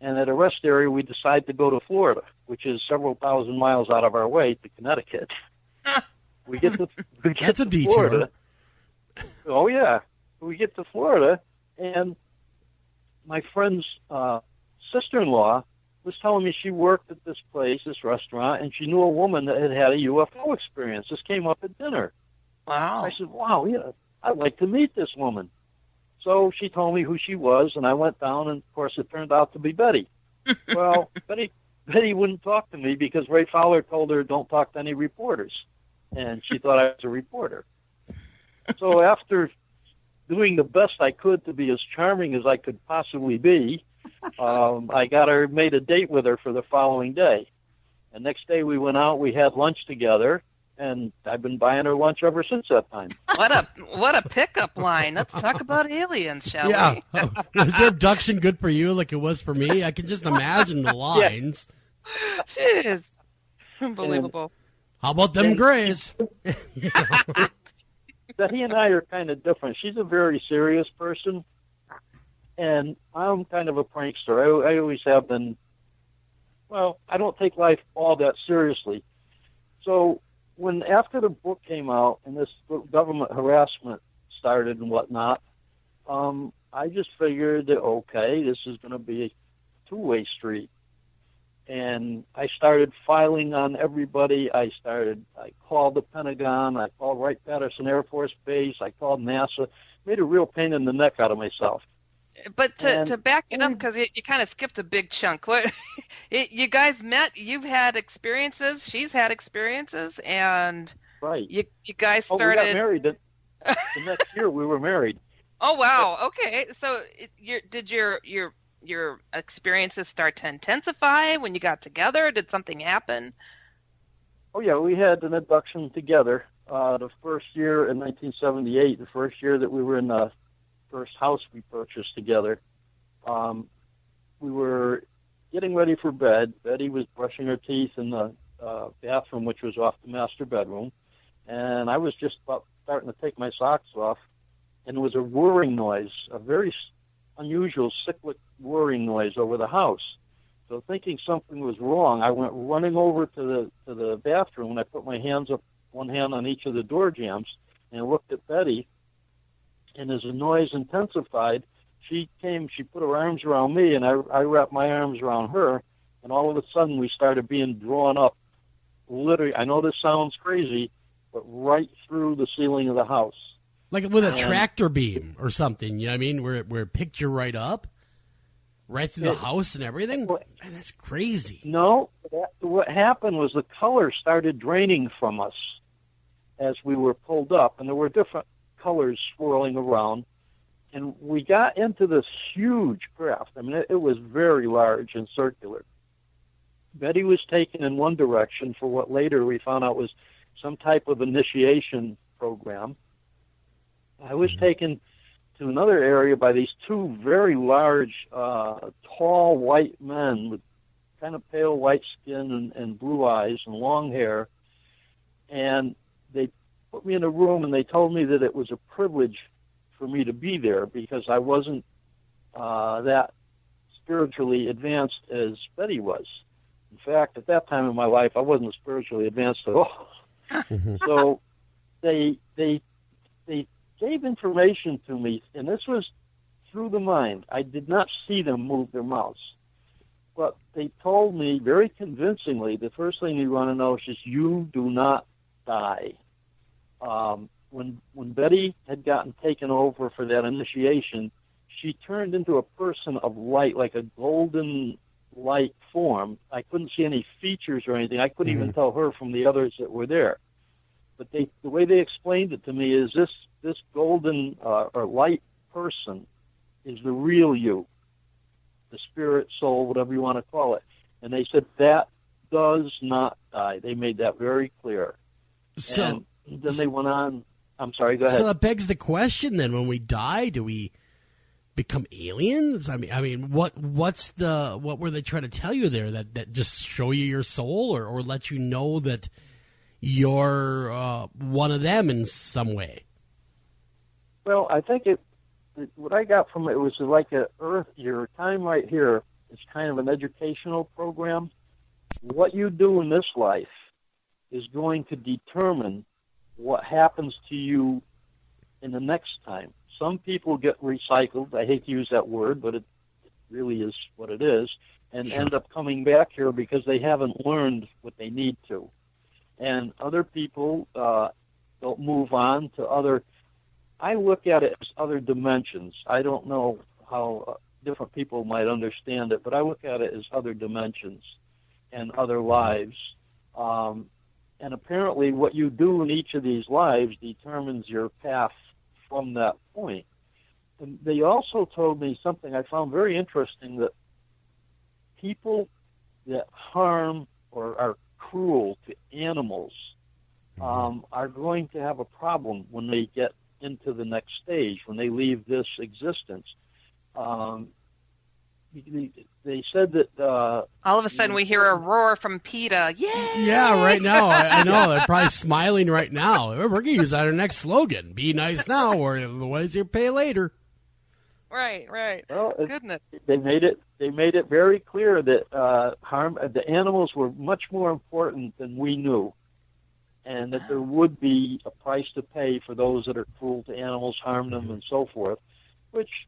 And at a rest area, we decided to go to Florida, which is several thousand miles out of our way to Connecticut. We get to That's a detour. Florida. Oh, yeah. We get to Florida, and my friend's sister-in-law was telling me she worked at this place, this restaurant, and she knew a woman that had had a UFO experience. This came up at dinner. Wow. I said, wow, yeah, I'd like to meet this woman. So she told me who she was, and I went down, and, of course, it turned out to be Betty. Well, Betty wouldn't talk to me because Ray Fowler told her don't talk to any reporters, and she thought I was a reporter. So after doing the best I could to be as charming as I could possibly be, I made a date with her for the following day. And next day we went out, we had lunch together, and I've been buying her lunch ever since that time. What a pickup line. Let's talk about aliens, shall we? Was the abduction good for you like it was for me? I can just imagine the lines. Jeez. Unbelievable. How about them Grays? Betty and I are kind of different. She's a very serious person, and I'm kind of a prankster. I always have been. Well, I don't take life all that seriously. So after the book came out and this government harassment started and whatnot, I just figured that, okay, this is going to be a two-way street. And I started filing on everybody. I called the Pentagon. I called Wright-Patterson Air Force Base. I called NASA. Made a real pain in the neck out of myself. But to back it up, because you kind of skipped a big chunk. You guys met, you've had experiences, she's had experiences, and right. You guys started... we got married. The next year we were married. Oh, wow. Okay. So did your experiences start to intensify when you got together? Did something happen? Oh, yeah. We had an abduction together. The first year in 1978, the first year that we were in the first house we purchased together, we were getting ready for bed. Betty was brushing her teeth in the bathroom, which was off the master bedroom, and I was just about starting to take my socks off, and there was a whirring noise, a very unusual cyclic whirring noise over the house. So thinking something was wrong, I went running over to the bathroom, and I put my hands up, one hand on each of the door jambs, and I looked at Betty. And as the noise intensified, she put her arms around me, and I wrapped my arms around her, and all of a sudden we started being drawn up, literally, I know this sounds crazy, but right through the ceiling of the house. Like with a tractor beam or something, you know what I mean? Where it picked you right up, right through the house and everything? Man, that's crazy. No, what happened was the color started draining from us as we were pulled up, and there were different colors swirling around, and we got into this huge craft. I mean, it was very large and circular. Betty was taken in one direction for what later we found out was some type of initiation program. I was taken to another area by these two very large, tall white men with kind of pale white skin and blue eyes and long hair, and they put me in a room, and they told me that it was a privilege for me to be there because I wasn't that spiritually advanced as Betty was. In fact, at that time in my life, I wasn't spiritually advanced at all. So they gave information to me, and this was through the mind. I did not see them move their mouths. But they told me very convincingly, the first thing you want to know is just, you do not die. When Betty had gotten taken over for that initiation, she turned into a person of light, like a golden light form. I couldn't see any features or anything. I couldn't even tell her from the others that were there. But the way they explained it to me is this golden or light person is the real you, the spirit, soul, whatever you want to call it. And they said that does not die. They made that very clear. So and then they went on. I'm sorry, go ahead. So that begs the question then, when we die, do we become aliens? I mean, what were they trying to tell you there? That just show you your soul or let you know that you're one of them in some way? Well, I think what I got from it was like your time right here is kind of an educational program. What you do in this life is going to determine what happens to you in the next time. Some people get recycled. I hate to use that word, but it really is what it is, and end up coming back here because they haven't learned what they need to. And other people don't move on to other. I look at it as other dimensions. I don't know how different people might understand it, but I look at it as other dimensions. and other lives. And apparently what you do in each of these lives determines your path from that point. And they also told me something I found very interesting, that people that harm or are cruel to animals are going to have a problem when they get into the next stage, when they leave this existence. They said that... all of a sudden we hear a roar from PETA. Yay! Yeah, right now. I know. They're probably smiling right now. We're going to use that our next slogan. Be nice now, or otherwise you pay later. Right. Well, Goodness. They made it very clear that the animals were much more important than we knew, and that there would be a price to pay for those that are cruel to animals, harm them, and so forth. Which,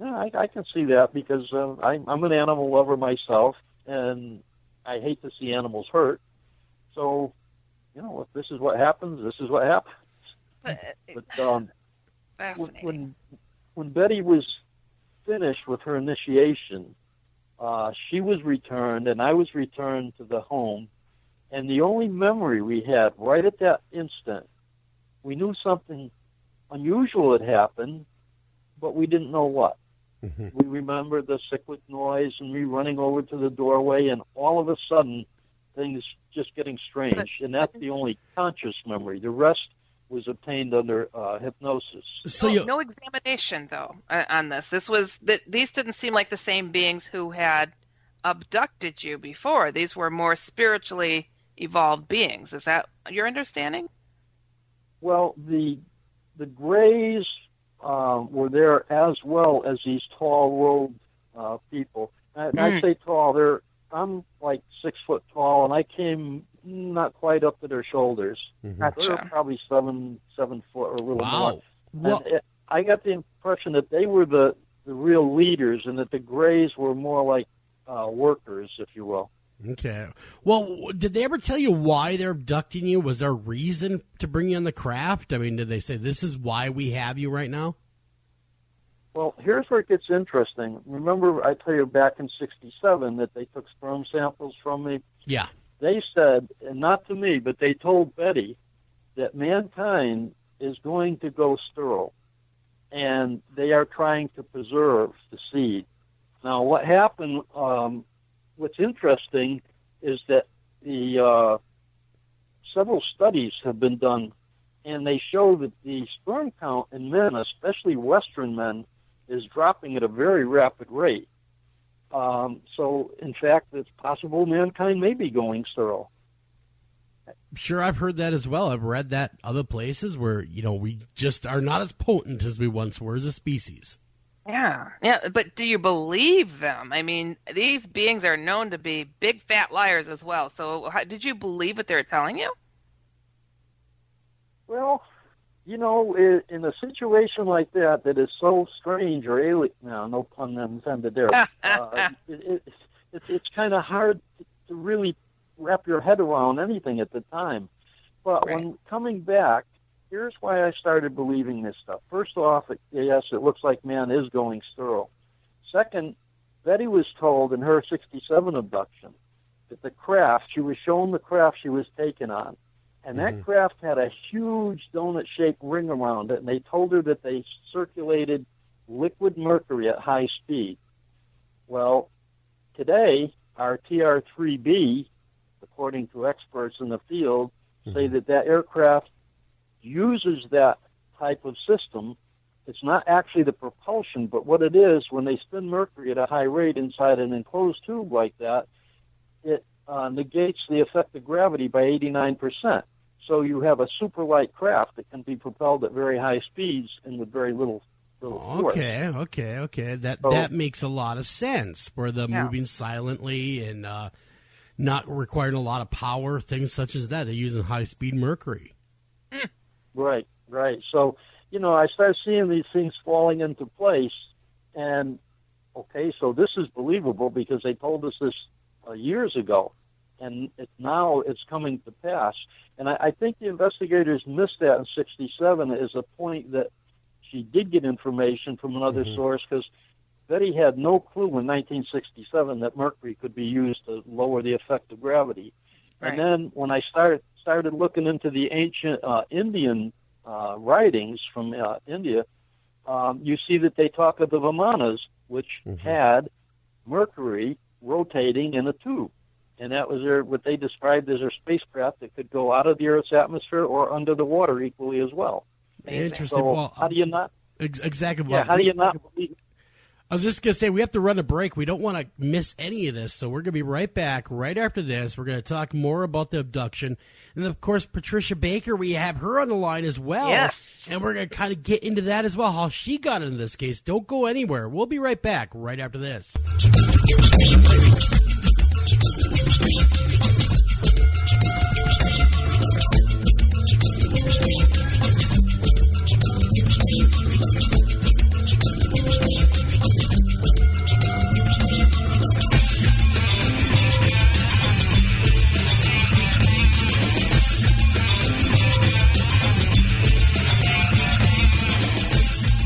yeah, I can see that, because I'm an animal lover myself, and I hate to see animals hurt. So, if this is what happens, this is what happens. But Fascinating. When Betty was finished with her initiation, she was returned, and I was returned to the home. And the only memory we had right at that instant, we knew something unusual had happened, but we didn't know what. Mm-hmm. We remembered the cyclic noise and me running over to the doorway, and all of a sudden, things just getting strange. And that's the only conscious memory. The rest was obtained under hypnosis. So no examination, though, on this. These didn't seem like the same beings who had abducted you before. These were more spiritually evolved beings. Is that your understanding? Well, the Greys were there, as well as these tall-robed people. I say tall. I'm like 6 foot tall, and I came not quite up to their shoulders. Mm-hmm. They're probably 7 foot or a little more. Well, I got the impression that they were the real leaders, and that the Greys were more like workers, if you will. Okay. Well, did they ever tell you why they're abducting you? Was there a reason to bring you on the craft? I mean, did they say, this is why we have you right now? Well, here's where it gets interesting. Remember, I tell you back in '67 that they took sperm samples from me? Yeah. They said, and not to me, but they told Betty that mankind is going to go sterile, and they are trying to preserve the seed. Now, what happened, what's interesting is that the several studies have been done, and they show that the sperm count in men, especially Western men, is dropping at a very rapid rate. So, in fact, it's possible mankind may be going sterile. Sure, I've heard that as well. I've read that other places where, we just are not as potent as we once were as a species. Yeah, but do you believe them? I mean, these beings are known to be big, fat liars as well. So did you believe what they were telling you? Well, in a situation like that is so strange or alien, no pun intended there, it's kind of hard to really wrap your head around anything at the time. But when coming back, here's why I started believing this stuff. First off, yes, it looks like man is going sterile. Second, Betty was told in her 67 abduction that the craft, she was shown the craft she was taken on. And that craft had a huge donut-shaped ring around it, and they told her that they circulated liquid mercury at high speed. Well, today, our TR-3B, according to experts in the field, say that aircraft uses that type of system. It's not actually the propulsion, but what it is, when they spin mercury at a high rate inside an enclosed tube like that, it negates the effect of gravity by 89%. So you have a super light craft that can be propelled at very high speeds and with very little force. Okay. That makes a lot of sense, where the moving silently and not requiring a lot of power, things such as that. They're using high-speed mercury. Right. So, I started seeing these things falling into place, and, okay, so this is believable because they told us this years ago, and now it's coming to pass. And I think the investigators missed that in '67 as a point that she did get information from another source, because Betty had no clue in 1967 that mercury could be used to lower the effect of gravity. Right. And then when I started looking into the ancient Indian writings from India, you see that they talk of the Vimanas, which had mercury rotating in a tube. And that was what they described as their spacecraft that could go out of the Earth's atmosphere or under the water equally as well. Interesting. So Well, how do you not? exactly. Yeah, how do you not believe? I was just going to say, we have to run a break. We don't want to miss any of this, so we're going to be right back right after this. We're going to talk more about the abduction. And, of course, Patricia Baker, we have her on the line as well. Yes. And we're going to kind of get into that as well, how she got into this case. Don't go anywhere. We'll be right back right after this.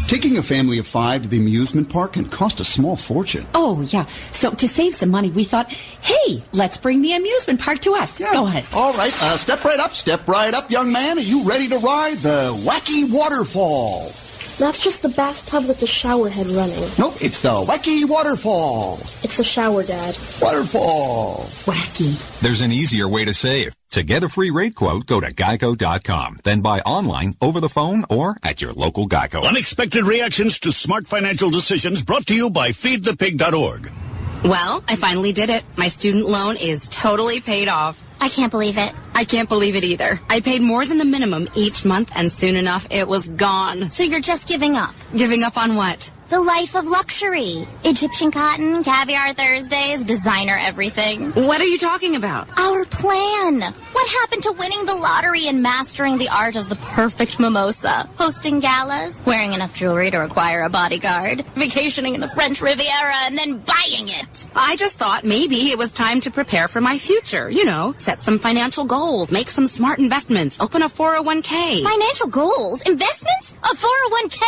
Taking a family of 5 to the amusement park can cost a small fortune. Oh, yeah. So to save some money, we thought, hey, let's bring the amusement park to us. Yeah. Go ahead. All right, step right up, young man. Are you ready to ride the wacky waterfall? That's just the bathtub with the shower head running. Nope, it's the wacky waterfall. It's the shower, Dad. Waterfall. Wacky. There's an easier way to save. To get a free rate quote, go to geico.com. Then buy online, over the phone, or at your local Geico. Unexpected reactions to smart financial decisions brought to you by feedthepig.org. Well, I finally did it. My student loan is totally paid off. I can't believe it. I can't believe it either. I paid more than the minimum each month, and soon enough, it was gone. So you're just giving up? Giving up on what? The life of luxury. Egyptian cotton, caviar Thursdays, designer everything. What are you talking about? Our plan. What happened to winning the lottery and mastering the art of the perfect mimosa? Hosting galas, wearing enough jewelry to require a bodyguard, vacationing in the French Riviera, and then buying it. I just thought maybe it was time to prepare for my future. You know, set some financial goals, make some smart investments, open a 401k. Financial goals? Investments? A 401k?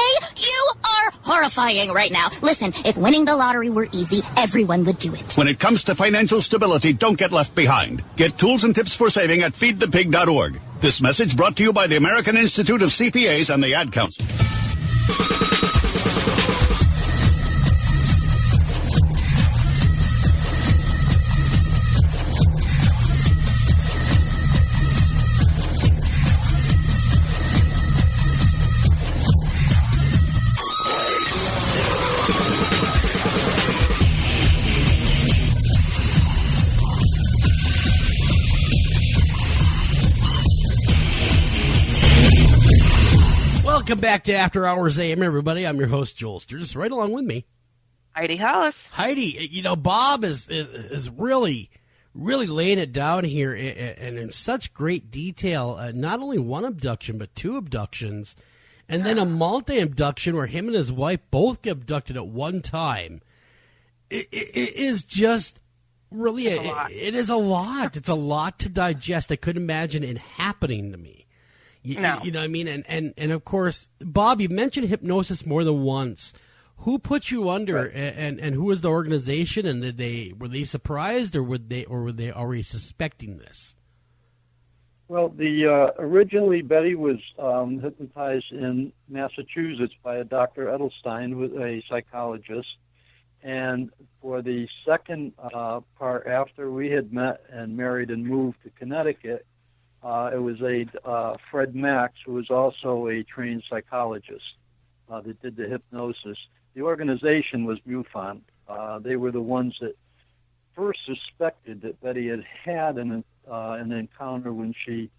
You are horrifying right now. Listen, if winning the lottery were easy, everyone would do it. When it comes to financial stability, don't get left behind. Get tools and tips for saving at feedthepig.org. This message brought to you by the American Institute of CPAs and the Ad Council. Welcome back to After Hours AM, everybody. I'm your host, Joel Sturgis. Right along with me, Heidi Hollis. Heidi. You know, Bob is really laying it down here, and in such great detail. Not only one abduction, but 2 abductions, and then a multi-abduction where him and his wife both get abducted at one time. It is just really it is a lot. It's a lot to digest. I couldn't imagine it happening to me. No. You know what I mean? And of course, Bob, you mentioned hypnosis more than once. Who put you under, right, and who was the organization, and were they surprised, or were they already suspecting this? Well, originally Betty was hypnotized in Massachusetts by a Dr. Edelstein, who was a psychologist. And for the second part, after we had met and married and moved to Connecticut, it was a Fred Max, who was also a trained psychologist, that did the hypnosis. The organization was MUFON. They were the ones that first suspected that Betty had an encounter when she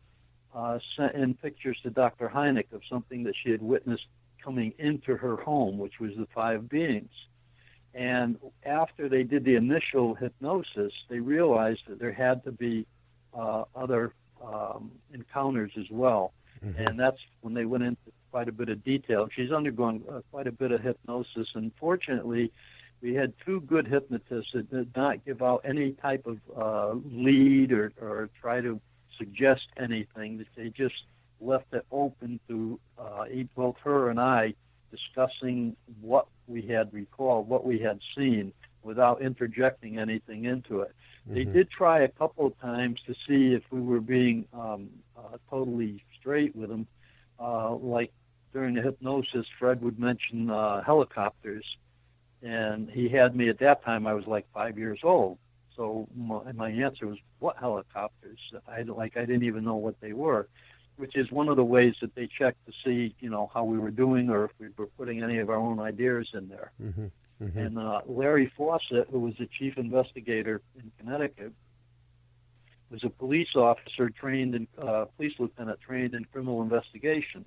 sent in pictures to Dr. Hynek of something that she had witnessed coming into her home, which was the 5 beings. And after they did the initial hypnosis, they realized that there had to be other encounters as well. Mm-hmm. And that's when they went into quite a bit of detail. She's undergone quite a bit of hypnosis, and fortunately, we had 2 good hypnotists that did not give out any type of lead or try to suggest anything. That they just left it open to both her and I discussing what we had recalled, what we had seen, without interjecting anything into it. They did try a couple of times to see if we were being totally straight with them. Like during the hypnosis, Fred would mention helicopters, and he had me at that time. I was like 5 years old, so my answer was, "What helicopters?" I didn't even know what they were, which is one of the ways that they checked to see, how we were doing or if we were putting any of our own ideas in there. And Larry Fawcett, who was the chief investigator in Connecticut, was a police officer trained in police lieutenant trained in criminal investigation.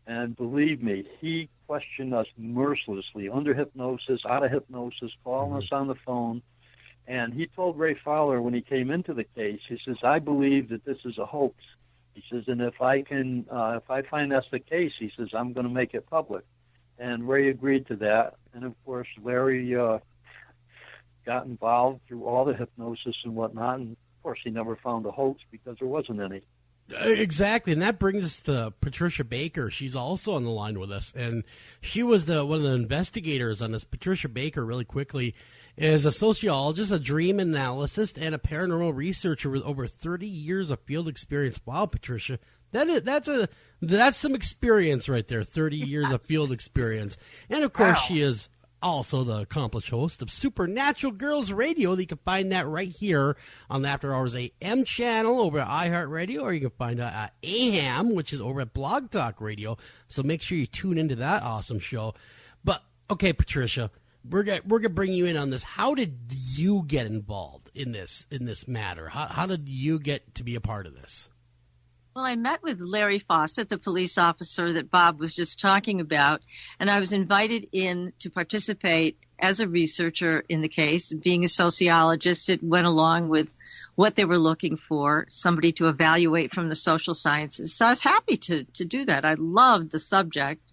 And believe me, he questioned us mercilessly, under hypnosis, out of hypnosis, calling us on the phone. And he told Ray Fowler when he came into the case, he says, "I believe that this is a hoax." He says, "And if I find that's the case," he says, "I'm going to make it public." And Ray agreed to that. And, of course, Larry got involved through all the hypnosis and whatnot. And, of course, he never found a hoax because there wasn't any. Exactly, and that brings us to Patricia Baker. She's also on the line with us, and she was one of the investigators on this. Patricia Baker, really quickly, is a sociologist, a dream analyst, and a paranormal researcher with over 30 years of field experience. Wow, Patricia. That's some experience right there, 30 years of field experience. And, of course, She is also the accomplished host of Supernatural Girls Radio. You can find that right here on the After Hours AM channel over at iHeartRadio, or you can find it at AHAM, which is over at Blog Talk Radio. So make sure you tune into that awesome show. But, okay, Patricia, we're gonna bring you in on this. How did you get involved in this matter? How did you get to be a part of this? Well, I met with Larry Fawcett, the police officer that Bob was just talking about, and I was invited in to participate as a researcher in the case. Being a sociologist, it went along with what they were looking for, somebody to evaluate from the social sciences. So I was happy to do that. I loved the subject,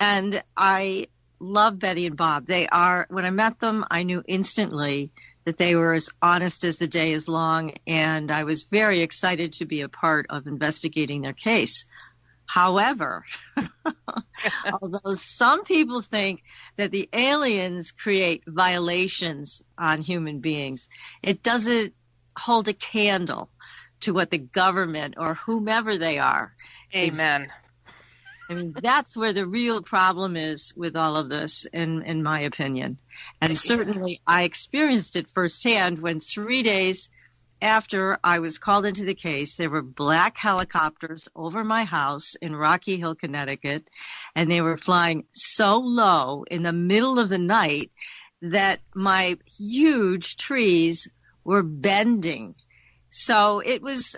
and I love Betty and Bob. When I met them, I knew instantly that they were as honest as the day is long, and I was very excited to be a part of investigating their case. However, although some people think that the aliens create violations on human beings, it doesn't hold a candle to what the government or whomever they are. Amen. I mean, that's where the real problem is with all of this, in my opinion. And certainly I experienced it firsthand when 3 days after I was called into the case, there were black helicopters over my house in Rocky Hill, Connecticut, and they were flying so low in the middle of the night that my huge trees were bending. So it was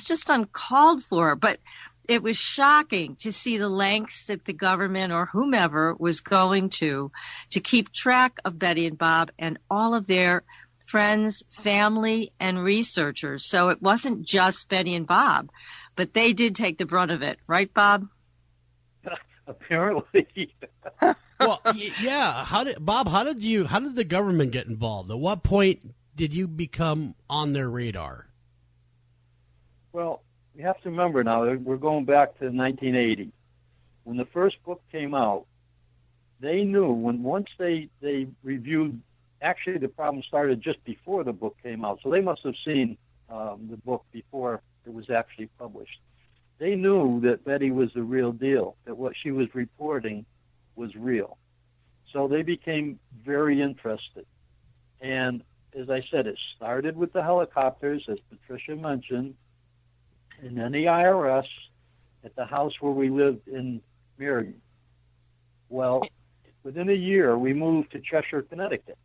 just uncalled for, but it was shocking to see the lengths that the government or whomever was going to keep track of Betty and Bob and all of their friends, family, and researchers. So it wasn't just Betty and Bob, but they did take the brunt of it. Right, Bob? Apparently. Well, yeah. How did the government get involved? At what point did you become on their radar? Well, you have to remember now, we're going back to 1980. When the first book came out, they knew once they reviewed, actually the problem started just before the book came out, so they must have seen the book before it was actually published. They knew that Betty was the real deal, that what she was reporting was real. So they became very interested. And as I said, it started with the helicopters, as Patricia mentioned, and then the IRS at the house where we lived in Meriden. Well, within a year, we moved to Cheshire, Connecticut.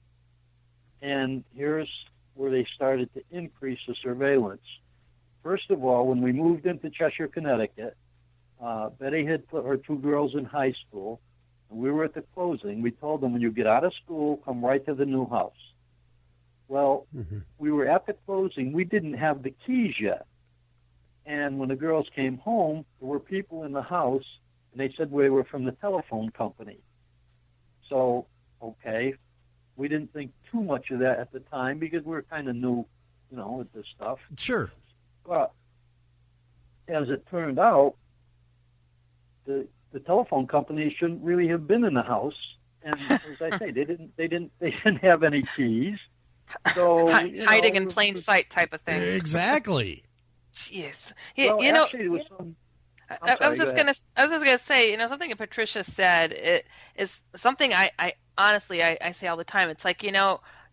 And here's where they started to increase the surveillance. First of all, when we moved into Cheshire, Connecticut, Betty had put her two girls in high school, and we were at the closing. We told them, when you get out of school, come right to the new house. Well, we were at the closing. We didn't have the keys yet. And when the girls came home, there were people in the house, and they said we were from the telephone company. So, okay, we didn't think too much of that at the time because we were kind of new, with this stuff. Sure. But as it turned out, the telephone company shouldn't really have been in the house And as I say, they didn't have any keys. So hiding in plain sight type of thing. Exactly. Jeez. Well, you know, actually, it was some. I was just gonna say, something that Patricia said it is something I honestly say all the time. It's like,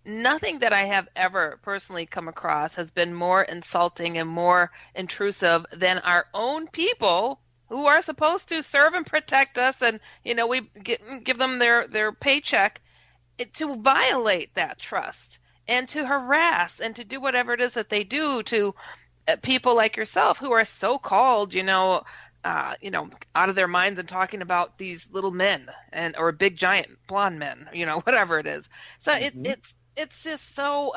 nothing that I have ever personally come across has been more insulting and more intrusive than our own people who are supposed to serve and protect us, and we give them their paycheck, to violate that trust and to harass and to do whatever it is that they do to people like yourself who are so called, out of their minds and talking about these little men or big giant blonde men, whatever it is. So it's just so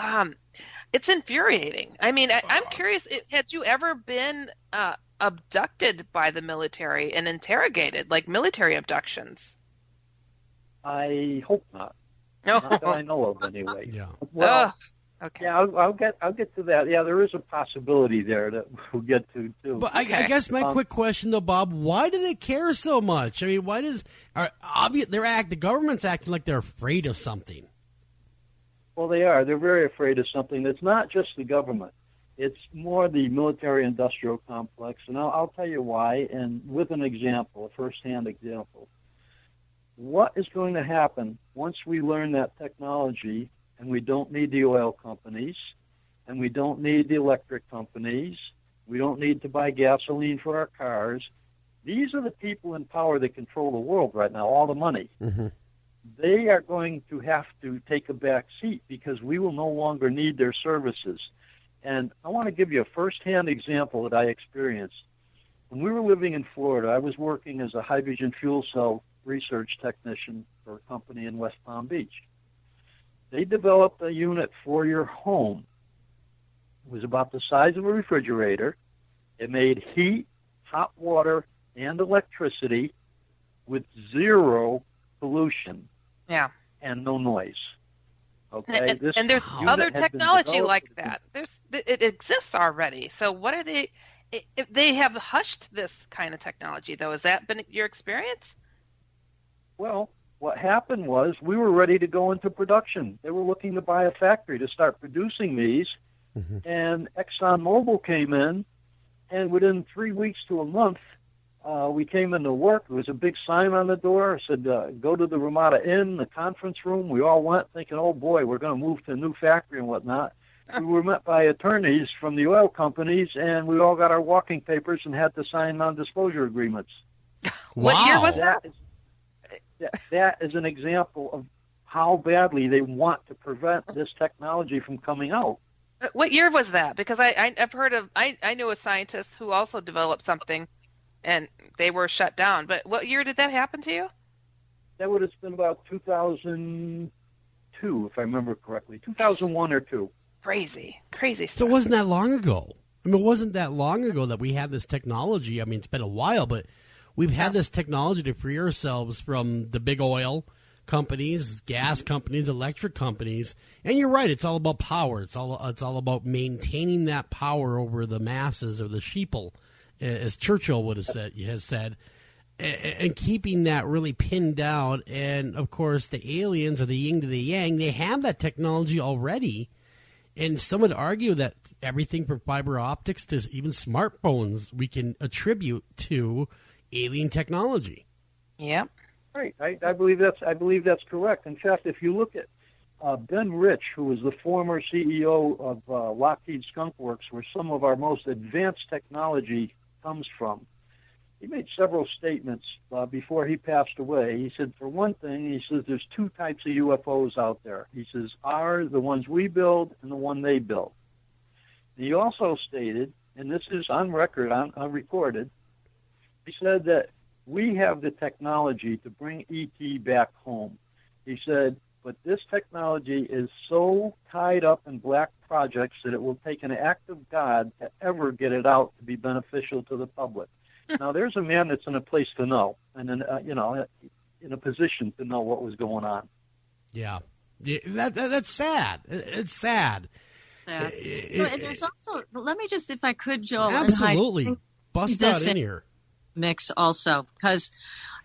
it's infuriating. I mean, I'm curious, had you ever been abducted by the military and interrogated, like military abductions? I hope not. No. Not that I know of, anyway. Yeah. Well, okay. Yeah, I'll get to that. Yeah, there is a possibility there that we'll get to too. But I guess my quick question though, Bob, why do they care so much? I mean, why does the government's acting like they're afraid of something? Well, they are. They're very afraid of something. It's not just the government. It's more the military-industrial complex, and I'll tell you why. And with an example, a first-hand example, what is going to happen once we learn that technology? And we don't need the oil companies, and we don't need the electric companies. We don't need to buy gasoline for our cars. These are the people in power that control the world right now, all the money. Mm-hmm. They are going to have to take a back seat because we will no longer need their services. And I want to give you a first-hand example that I experienced. When we were living in Florida, I was working as a hydrogen fuel cell research technician for a company in West Palm Beach. They developed a unit for your home. It was about the size of a refrigerator. It made heat, hot water, and electricity with zero pollution. Yeah. And no noise. Okay. And there's other technology like that. It exists already. So what are they? If they have hushed this kind of technology, though, has that been your experience? Well, what happened was we were ready to go into production. They were looking to buy a factory to start producing these, and ExxonMobil came in, and within 3 weeks to a month, we came into work. There was a big sign on the door. It said, go to the Ramada Inn, the conference room. We all went thinking, oh, boy, we're going to move to a new factory and whatnot. We were met by attorneys from the oil companies, and we all got our walking papers and had to sign non-disclosure agreements. Wow. What year was that? That is an example of how badly they want to prevent this technology from coming out. What year was that? Because I've heard of, I knew a scientist who also developed something, and they were shut down. But what year did that happen to you? That would have been about 2002, if I remember correctly, 2001 or 2. Crazy stuff. So it wasn't that long ago. I mean, it wasn't that long ago that we had this technology. I mean, it's been a while, but we've had this technology to free ourselves from the big oil companies, gas companies, electric companies. And you're right, it's all about power. It's all about maintaining that power over the masses or the sheeple, as Churchill would have said, and keeping that really pinned down. And of course, the aliens, or the yin to the yang, they have that technology already. And some would argue that everything from fiber optics to even smartphones we can attribute to alien technology. Yeah. Right. I believe that's correct. In fact, if you look at Ben Rich, who was the former CEO of Lockheed Skunk Works, where some of our most advanced technology comes from, he made several statements before he passed away. He said, for one thing, he says there's two types of UFOs out there. He says, the ones we build and the one they build. And he also stated, and this is on record, on recorded, he said that we have the technology to bring ET back home. He said, but this technology is so tied up in black projects that it will take an act of God to ever get it out to be beneficial to the public. Now, there's a man that's in a place to know, and in a position to know what was going on. Yeah, that's sad. It's sad. And there's also, let me just, if I could, Joel, absolutely bust that in here. Mix also, because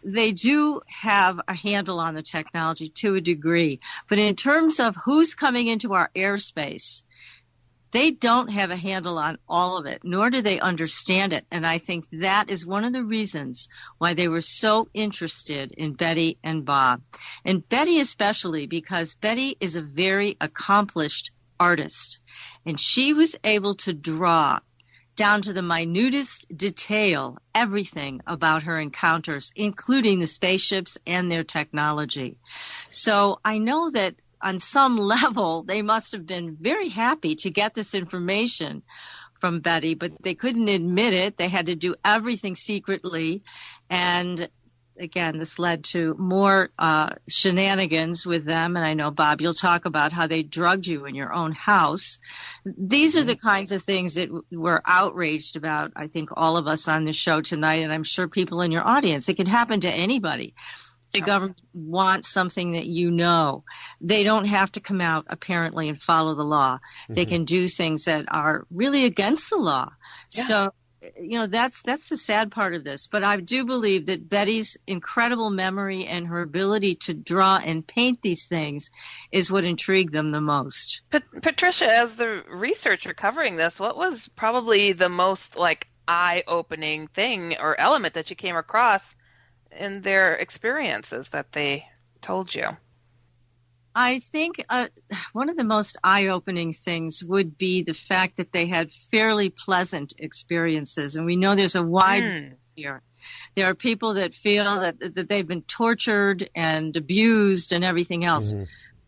they do have a handle on the technology to a degree. But in terms of who's coming into our airspace, they don't have a handle on all of it, nor do they understand it. And I think that is one of the reasons why they were so interested in Betty and Bob. And Betty especially, because Betty is a very accomplished artist. And she was able to draw down to the minutest detail everything about her encounters, including the spaceships and their technology. So I know that on some level, they must have been very happy to get this information from Betty, but they couldn't admit it. They had to do everything secretly. And again, this led to more shenanigans with them. And I know, Bob, you'll talk about how they drugged you in your own house. These are the kinds of things that we're outraged about, I think, all of us on this show tonight, and I'm sure people in your audience. It could happen to anybody. The government wants something that you know. They don't have to come out, apparently, and follow the law. They can do things that are really against the law. Yeah. So, that's the sad part of this. But I do believe that Betty's incredible memory and her ability to draw and paint these things is what intrigued them the most. Patricia, as the researcher covering this, what was probably the most eye-opening thing or element that you came across in their experiences that they told you? I think one of the most eye-opening things would be the fact that they had fairly pleasant experiences. And we know there's a wide here. There are people that feel that they've been tortured and abused and everything else.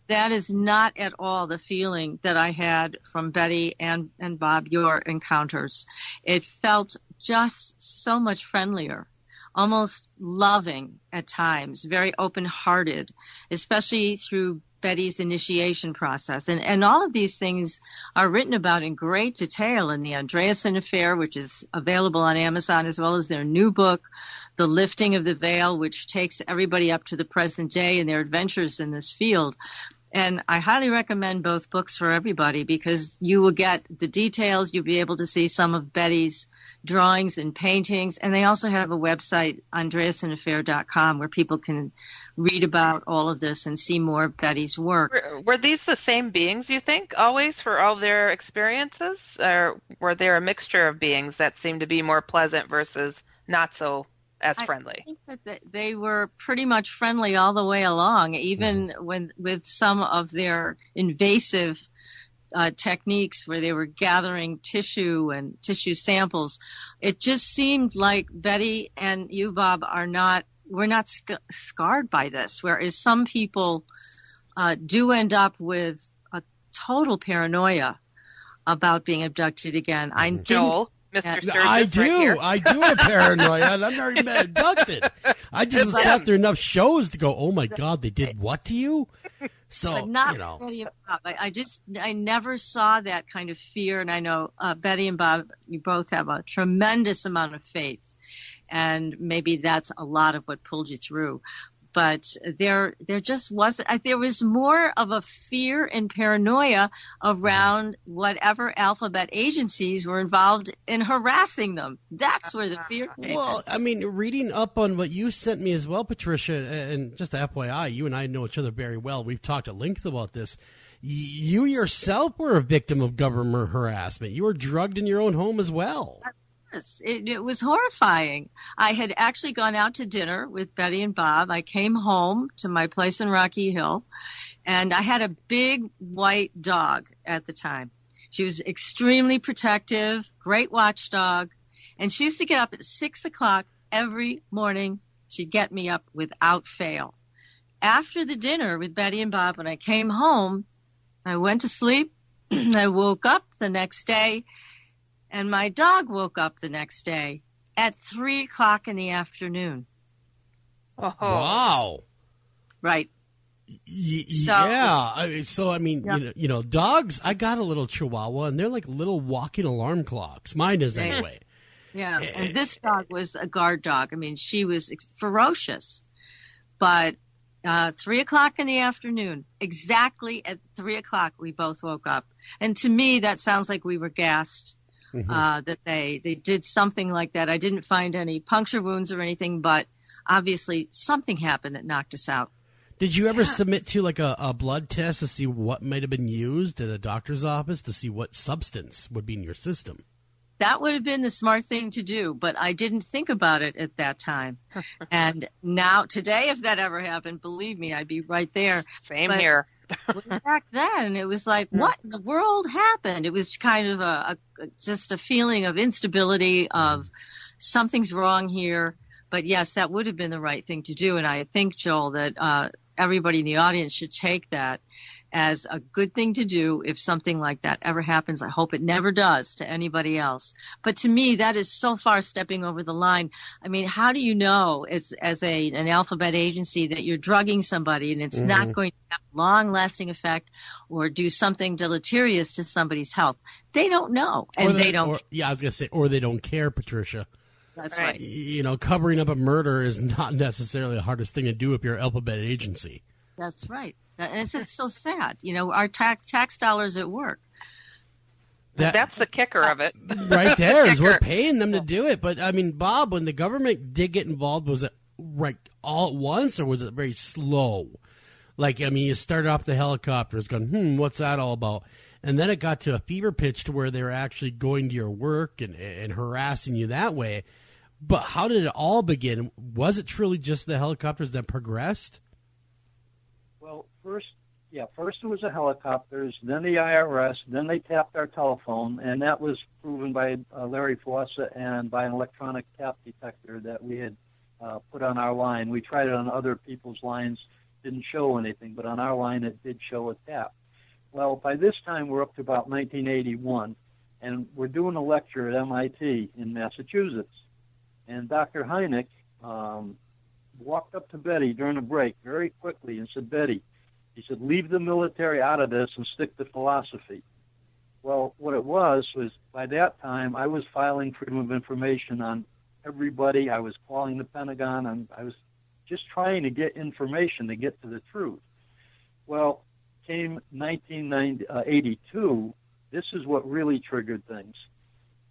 That is not at all the feeling that I had from Betty and Bob, your encounters. It felt just so much friendlier, almost loving at times, very open-hearted, especially through Betty's initiation process. And all of these things are written about in great detail in the Andreasson affair, which is available on Amazon, as well as their new book, The Lifting of the Veil, which takes everybody up to the present day and their adventures in this field. And I highly recommend both books for everybody because you will get the details. You'll be able to see some of Betty's drawings and paintings. And they also have a website, Andreassonaffair.com, where people can read about all of this and see more of Betty's work. Were these the same beings, you think, always for all their experiences? Or were there a mixture of beings that seemed to be more pleasant versus not so as friendly? I think that they were pretty much friendly all the way along, even with some of their invasive techniques where they were gathering tissue and tissue samples. It just seemed like Betty and you, Bob, we're not scarred by this, whereas some people do end up with a total paranoia about being abducted again. Joel? Mr. Sturgis, I do. right here. I do have paranoia, and I've never been abducted. I just sat through enough shows to go, oh, my God, they did what to you? So, but not Betty and Bob. I never saw that kind of fear, and I know Betty and Bob, you both have a tremendous amount of faith, and maybe that's a lot of what pulled you through. But there just wasn't. There was more of a fear and paranoia around whatever alphabet agencies were involved in harassing them. That's where the fear came. Well, I mean, reading up on what you sent me as well, Patricia, and just FYI, you and I know each other very well. We've talked at length about this. You yourself were a victim of government harassment. You were drugged in your own home as well. It was horrifying. I had actually gone out to dinner with Betty and Bob. I came home to my place in Rocky Hill, and I had a big white dog at the time. She was extremely protective, great watchdog, and she used to get up at 6 o'clock every morning. She'd get me up without fail. After the dinner with Betty and Bob, when I came home, I went to sleep. I woke up the next day, and my dog woke up the next day at 3 o'clock in the afternoon. Oh. Wow. Right. Yeah. So, I mean, you know, dogs, I got a little Chihuahua, and they're like little walking alarm clocks. Mine is anyway. Yeah. And this dog was a guard dog. I mean, she was ferocious. But 3 o'clock in the afternoon, exactly at 3 o'clock, we both woke up. And to me, that sounds like we were gassed. That they did something like that. I didn't find any puncture wounds or anything, but obviously something happened that knocked us out. Did you ever submit to like a blood test to see what might have been used at a doctor's office to see what substance would be in your system? That would have been the smart thing to do, but I didn't think about it at that time. And now, today, if that ever happened, believe me, I'd be right there. Same here. Back then, it was like, what in the world happened? It was kind of just a feeling of instability, of something's wrong here. But yes, that would have been the right thing to do. And I think, Joel, that everybody in the audience should take that as a good thing to do if something like that ever happens. I hope it never does to anybody else. But to me, that is so far stepping over the line. I mean, how do you know as an alphabet agency that you're drugging somebody and it's not going to have a long-lasting effect or do something deleterious to somebody's health? They don't know, and they don't. I was going to say, or they don't care, Patricia. That's right. You know, covering up a murder is not necessarily the hardest thing to do if you're an alphabet agency. That's right. And it's so sad. You know, our tax dollars at work. That's the kicker of it. Right there is we're paying them to do it. But, I mean, Bob, when the government did get involved, was it right all at once or was it very slow? Like, I mean, you started off the helicopters going, what's that all about? And then it got to a fever pitch to where they were actually going to your work and harassing you that way. But how did it all begin? Was it truly just the helicopters that progressed? Well, first it was the helicopters, then the IRS, then they tapped our telephone, and that was proven by Larry Fawcett and by an electronic tap detector that we had put on our line. We tried it on other people's lines, didn't show anything, but on our line it did show a tap. Well, by this time we're up to about 1981, and we're doing a lecture at MIT in Massachusetts, and Dr. Hynek walked up to Betty during a break very quickly and said, Betty, he said, leave the military out of this and stick to philosophy. Well, what it was by that time I was filing freedom of information on everybody. I was calling the Pentagon, and I was just trying to get information to get to the truth. Well, came 1982, this is what really triggered things.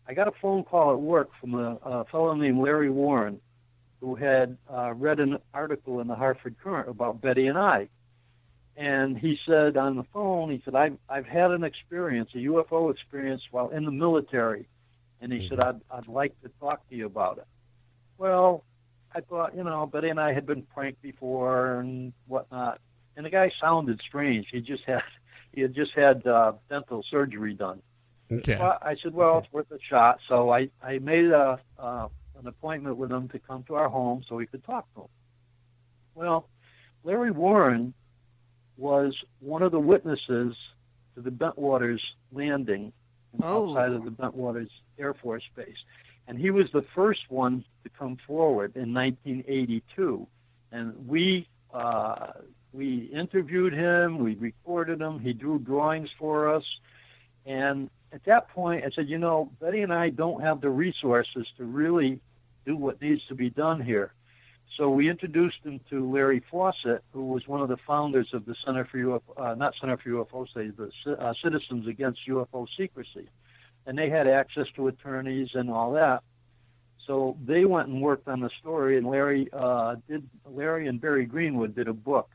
I got a phone call at work from a fellow named Larry Warren, who had read an article in the Hartford Courant about Betty and I. And he said on the phone, he said, I've had an experience, a UFO experience while in the military. And he said, I'd like to talk to you about it. Well, I thought, Betty and I had been pranked before and whatnot. And the guy sounded strange. He had just had dental surgery done. Okay. Well, I said, well, it's worth a shot. So I made an appointment with him to come to our home so we could talk to him. Well, Larry Warren was one of the witnesses to the Bentwaters landing outside of the Bentwaters Air Force Base. And he was the first one to come forward in 1982. And we interviewed him, we recorded him, he drew drawings for us. And at that point, I said, Betty and I don't have the resources to really do what needs to be done here. So we introduced him to Larry Fawcett, who was one of the founders of the Center for UFO Studies, the Citizens Against UFO Secrecy. And they had access to attorneys and all that. So they went and worked on the story, and Larry and Barry Greenwood did a book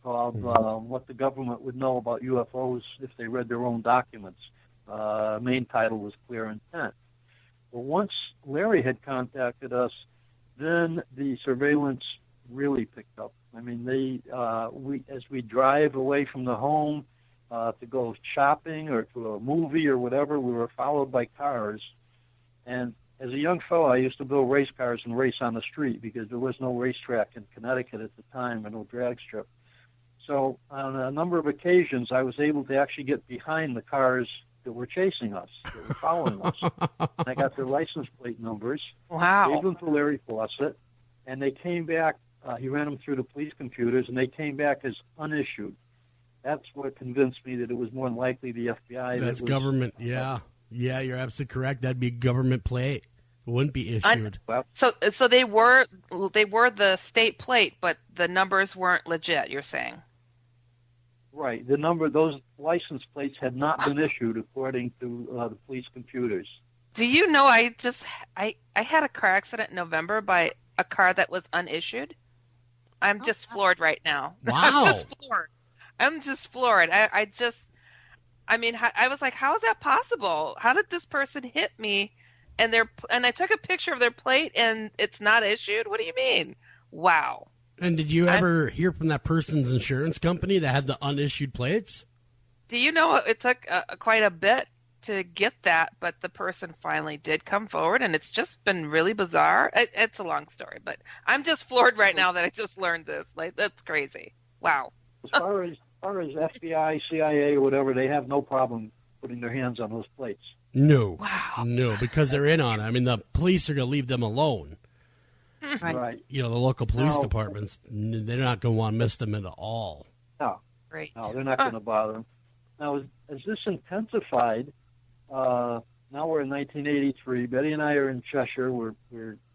called What the Government Would Know About UFOs If They Read Their Own Documents. Main title was Clear Intent. Well, once Larry had contacted us, then the surveillance really picked up. I mean, as we drive away from the home to go shopping or to a movie or whatever, we were followed by cars. And as a young fellow, I used to build race cars and race on the street because there was no racetrack in Connecticut at the time and no drag strip. So on a number of occasions, I was able to actually get behind the cars that were chasing us, that were following us. I got their license plate numbers. Wow. Gave them to Larry Fawcett, and they came back. He ran them through the police computers, and they came back as unissued. That's what convinced me that it was more than likely the FBI. That's government, yeah. Yeah, you're absolutely correct. That'd be a government plate. It wouldn't be issued. So they were the state plate, but the numbers weren't legit, you're saying? Right. Those license plates had not been issued according to the police computers. Do you know, I had a car accident in November by a car that was unissued. I'm just floored right now. Wow. I'm just floored. I was like, how is that possible? How did this person hit me? And I took a picture of their plate and it's not issued? What do you mean? Wow. And did you ever hear from that person's insurance company that had the unissued plates? Do you know it took quite a bit to get that, but the person finally did come forward, and it's just been really bizarre. It's a long story, but I'm just floored right now that I just learned this. Like, that's crazy. Wow. As far as FBI, CIA, or whatever, they have no problem putting their hands on those plates. No. Wow. No, because they're in on it. I mean, the police are going to leave them alone. Right. You know, the local police departments, they're not going to want to miss them at all. No. Great. No, they're not going to bother them. Now, as this intensified, now we're in 1983. Betty and I are in Cheshire. We're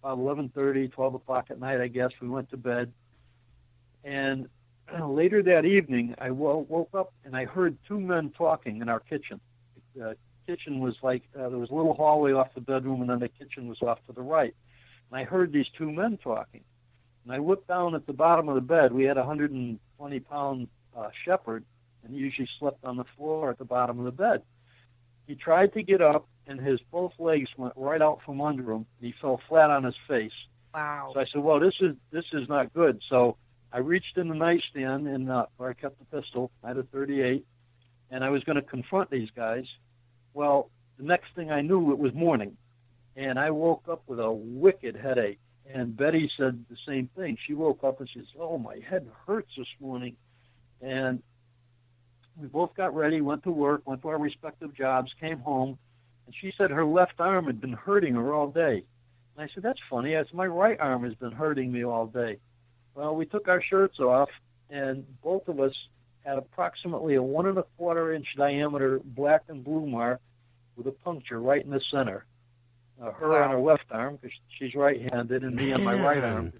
about 11:30, 12 o'clock at night, I guess. We went to bed. And later that evening, I woke up and I heard two men talking in our kitchen. The kitchen was like, there was a little hallway off the bedroom, and then the kitchen was off to the right. And I heard these two men talking. And I looked down at the bottom of the bed. We had a 120-pound shepherd, and he usually slept on the floor at the bottom of the bed. He tried to get up, and his both legs went right out from under him. He fell flat on his face. Wow. So I said, well, this is not good. So I reached in the nightstand and where I kept the pistol. I had a .38, and I was going to confront these guys. Well, the next thing I knew, it was morning, and I woke up with a wicked headache. And Betty said the same thing. She woke up and she said, oh, my head hurts this morning. And we both got ready, went to work, went to our respective jobs, came home, and she said her left arm had been hurting her all day. And I said, that's funny. I said, my right arm has been hurting me all day. Well, we took our shirts off, and both of us had approximately a 1 1/4 inch diameter black and blue mark with a puncture right in the center. Her on her left arm, because she's right-handed, and me on my right arm.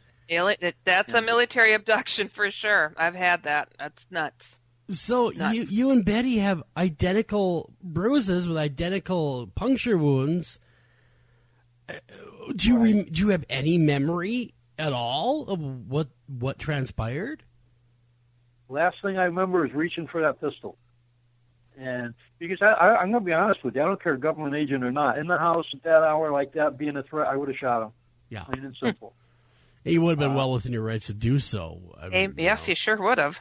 That's a military abduction for sure. I've had that. That's nuts. So you and Betty have identical bruises with identical puncture wounds. Do you have any memory at all of what transpired? Last thing I remember is reaching for that pistol. And because I'm going to be honest with you, I don't care government agent or not. In the house at that hour like that, being a threat, I would have shot him. Yeah. Plain and simple. You would have been well within your rights to do so. I mean, yes, you sure would have.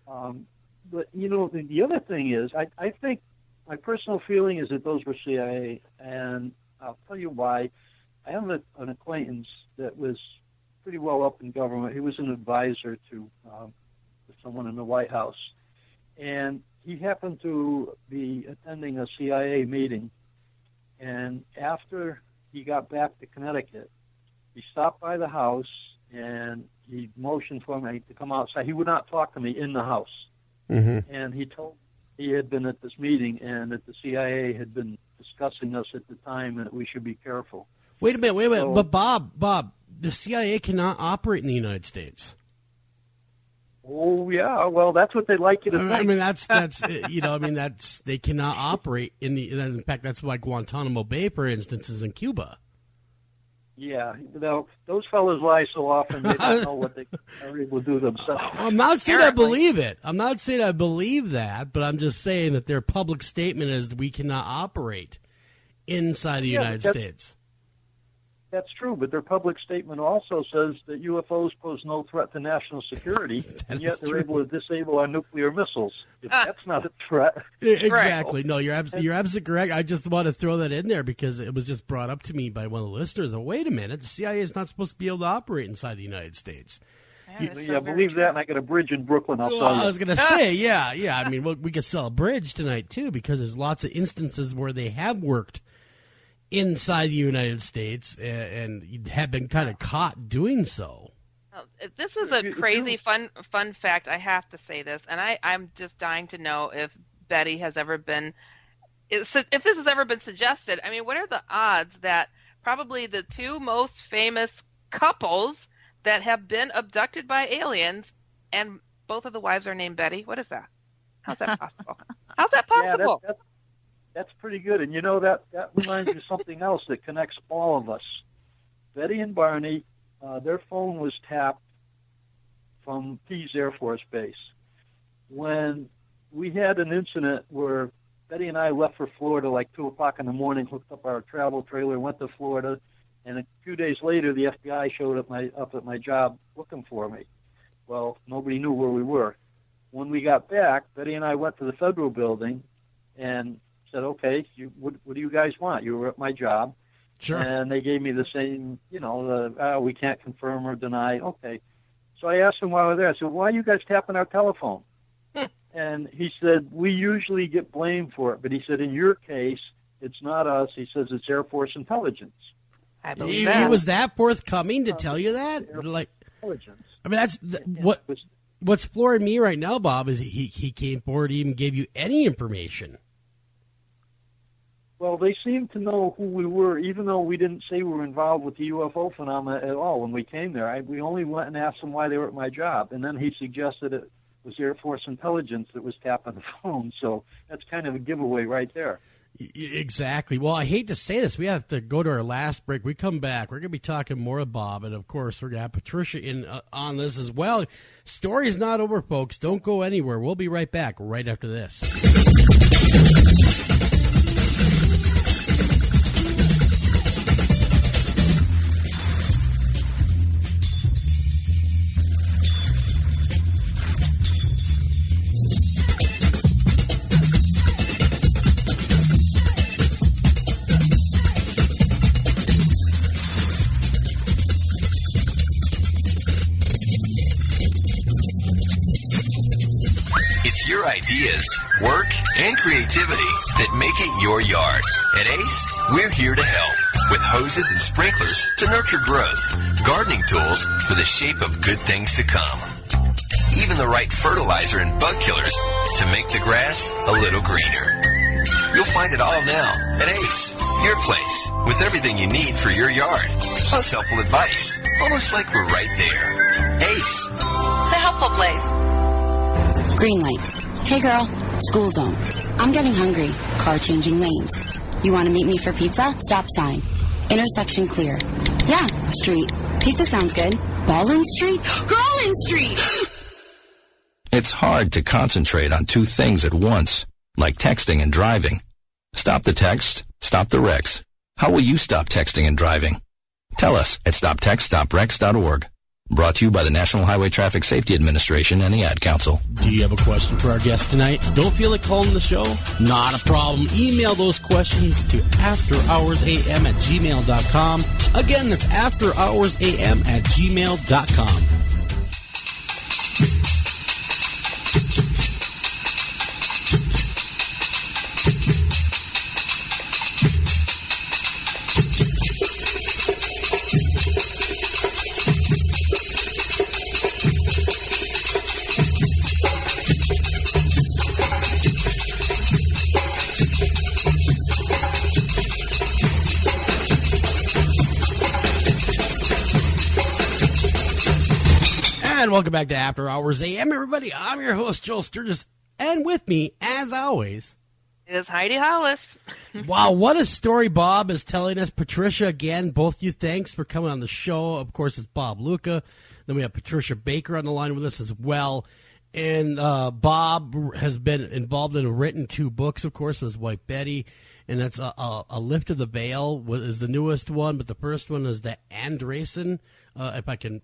But, the other thing is, I think my personal feeling is that those were CIA, and I'll tell you why. I have an acquaintance that was pretty well up in government. He was an advisor to someone in the White House, and he happened to be attending a CIA meeting, and after he got back to Connecticut, he stopped by the house, and he motioned for me to come outside. He would not talk to me in the house. Mm-hmm. And he had been at this meeting, and that the CIA had been discussing us at the time, and that we should be careful. Wait a minute. So, but Bob, the CIA cannot operate in the United States. Oh yeah, well that's what they'd like you to think. I mean that's they cannot operate in fact that's why Guantanamo Bay, for instance, is in Cuba. Yeah, those fellas lie so often they don't know what they are able to do themselves. I'm not saying I believe it. I'm not saying I believe that, but I'm just saying that their public statement is that we cannot operate inside the United States. That's true, but their public statement also says that UFOs pose no threat to national security, and yet they're able to disable our nuclear missiles. If that's not a threat. Exactly. No, you're absolutely correct. I just want to throw that in there because it was just brought up to me by one of the listeners. Oh, wait a minute. The CIA is not supposed to be able to operate inside the United States. Yeah, believe that, and I got a bridge in Brooklyn, I'll sell you. I was going to say, yeah. I mean, we could sell a bridge tonight, too, because there's lots of instances where they have worked inside the United States and have been kind of caught doing so. This is a crazy fun fact. I have to say this, and I'm just dying to know if Betty has ever been, if this has ever been suggested. I mean, what are the odds that probably the two most famous couples that have been abducted by aliens, and both of the wives are named Betty? What is that? How's that possible? How's that possible? Yeah, that's pretty good. And that reminds me of something else that connects all of us. Betty and Barney, their phone was tapped from Pease Air Force Base. When we had an incident where Betty and I left for Florida like 2 o'clock in the morning, hooked up our travel trailer, went to Florida, and a few days later the FBI showed up at my job looking for me. Well, nobody knew where we were. When we got back, Betty and I went to the federal building and said, okay, what do you guys want? You were at my job. Sure. And they gave me the same, we can't confirm or deny. Okay. So I asked them while I was there, I said, why are you guys tapping our telephone? And he said, we usually get blamed for it. But he said, in your case, it's not us. He says it's Air Force intelligence. I believe He that. was that forthcoming to tell you that? Like, intelligence. I mean, that's what's flooring me right now, Bob, is he came forward, he even gave you any information. Well, they seemed to know who we were, even though we didn't say we were involved with the UFO phenomena at all when we came there. We only went and asked them why they were at my job, and then he suggested it was Air Force intelligence that was tapping the phone, so that's kind of a giveaway right there. Exactly. Well, I hate to say this. We have to go to our last break. We come back. We're going to be talking more to Bob, and, of course, we're going to have Patricia in on this as well. Story is not over, folks. Don't go anywhere. We'll be right back right after this. Your ideas, work, and creativity that make it your yard. At ACE, we're here to help with hoses and sprinklers to nurture growth, gardening tools for the shape of good things to come, even the right fertilizer and bug killers to make the grass a little greener. You'll find it all now at ACE, your place, with everything you need for your yard, plus helpful advice, almost like we're right there. ACE, the helpful place. Green light. Hey girl, school zone. I'm getting hungry. Car changing lanes. You want to meet me for pizza? Stop sign. Intersection clear. Yeah, street. Pizza sounds good. Ballin Street? Girlin Street! It's hard to concentrate on two things at once, like texting and driving. Stop the text, stop the wrecks. How will you stop texting and driving? Tell us at stoptextstopwrecks.org. Brought to you by the National Highway Traffic Safety Administration and the Ad Council. Do you have a question for our guest tonight? Don't feel like calling the show? Not a problem. Email those questions to afterhoursam@gmail.com. Again, that's afterhoursam@gmail.com. And welcome back to After Hours AM, everybody. I'm your host, Joel Sturgis, and with me, as always, is Heidi Hollis. Wow, what a story Bob is telling us. Patricia, again, both you, thanks for coming on the show. Of course, it's Bob Luca. Then we have Patricia Baker on the line with us as well. And Bob has been involved in written 2 books, of course, with his wife Betty. And that's a Lift of the Veil is the newest one, but the first one is the Andreasson, if I can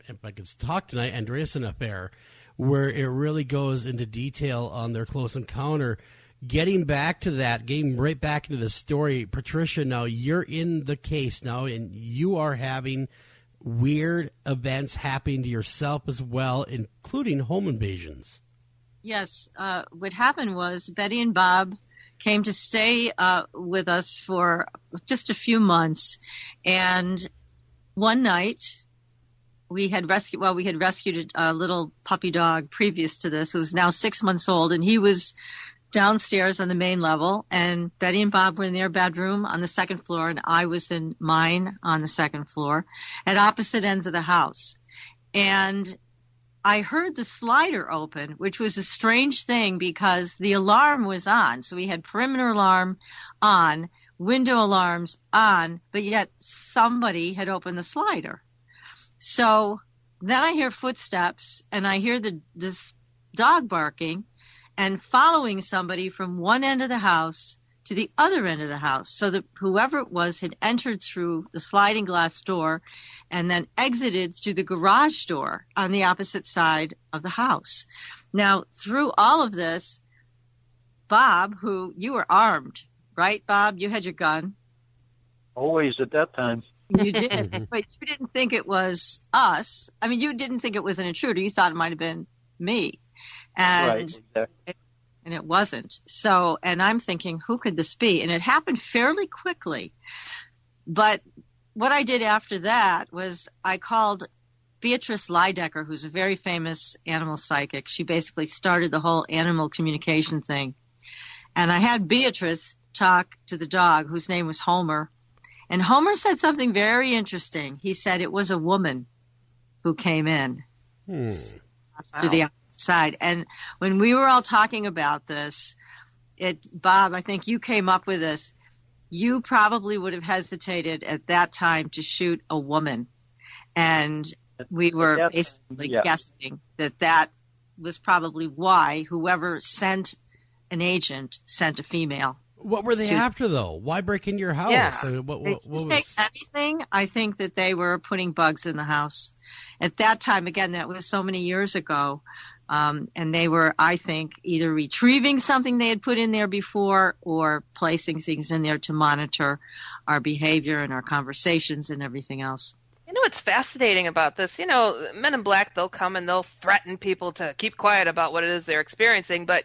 talk tonight, Andreasson affair, where it really goes into detail on their close encounter. Getting back to that, getting right back into the story, Patricia, now you're in the case now, and you are having weird events happening to yourself as well, including home invasions. Yes. What happened was Betty and Bob came to stay with us for just a few months. And one night we had rescued a little puppy dog previous to this. It was now 6 months old, and he was downstairs on the main level, and Betty and Bob were in their bedroom on the second floor, and I was in mine on the second floor at opposite ends of the house. And I heard the slider open, which was a strange thing because the alarm was on. So we had perimeter alarm on. window alarms on, but yet somebody had opened the slider. So then I hear footsteps, and I hear this dog barking and following somebody from one end of the house to the other end of the house. So that whoever it was had entered through the sliding glass door and then exited through the garage door on the opposite side of the house. Now, through all of this, Bob, who you were armed, right, Bob? You had your gun. Always at that time. You did, but you didn't think it was us. I mean, you didn't think it was an intruder. You thought it might have been me. And, right, exactly. And it wasn't. So, and I'm thinking, who could this be? And it happened fairly quickly. But what I did after that was I called Beatrice Leidecker, who's a very famous animal psychic. She basically started the whole animal communication thing. And I had Beatrice talk to the dog, whose name was Homer. And Homer said something very interesting. He said it was a woman who came in to the outside. And when we were all talking about this, Bob, I think you came up with this. You probably would have hesitated at that time to shoot a woman. And we were basically guessing that was probably why whoever sent an agent sent a female. What were they after, though? Why break into your house? Yeah. So what was anything? I think that they were putting bugs in the house. At that time, again, that was so many years ago, and they were, I think, either retrieving something they had put in there before or placing things in there to monitor our behavior and our conversations and everything else. You know what's fascinating about this? You know, Men in Black, they'll come and they'll threaten people to keep quiet about what it is they're experiencing, but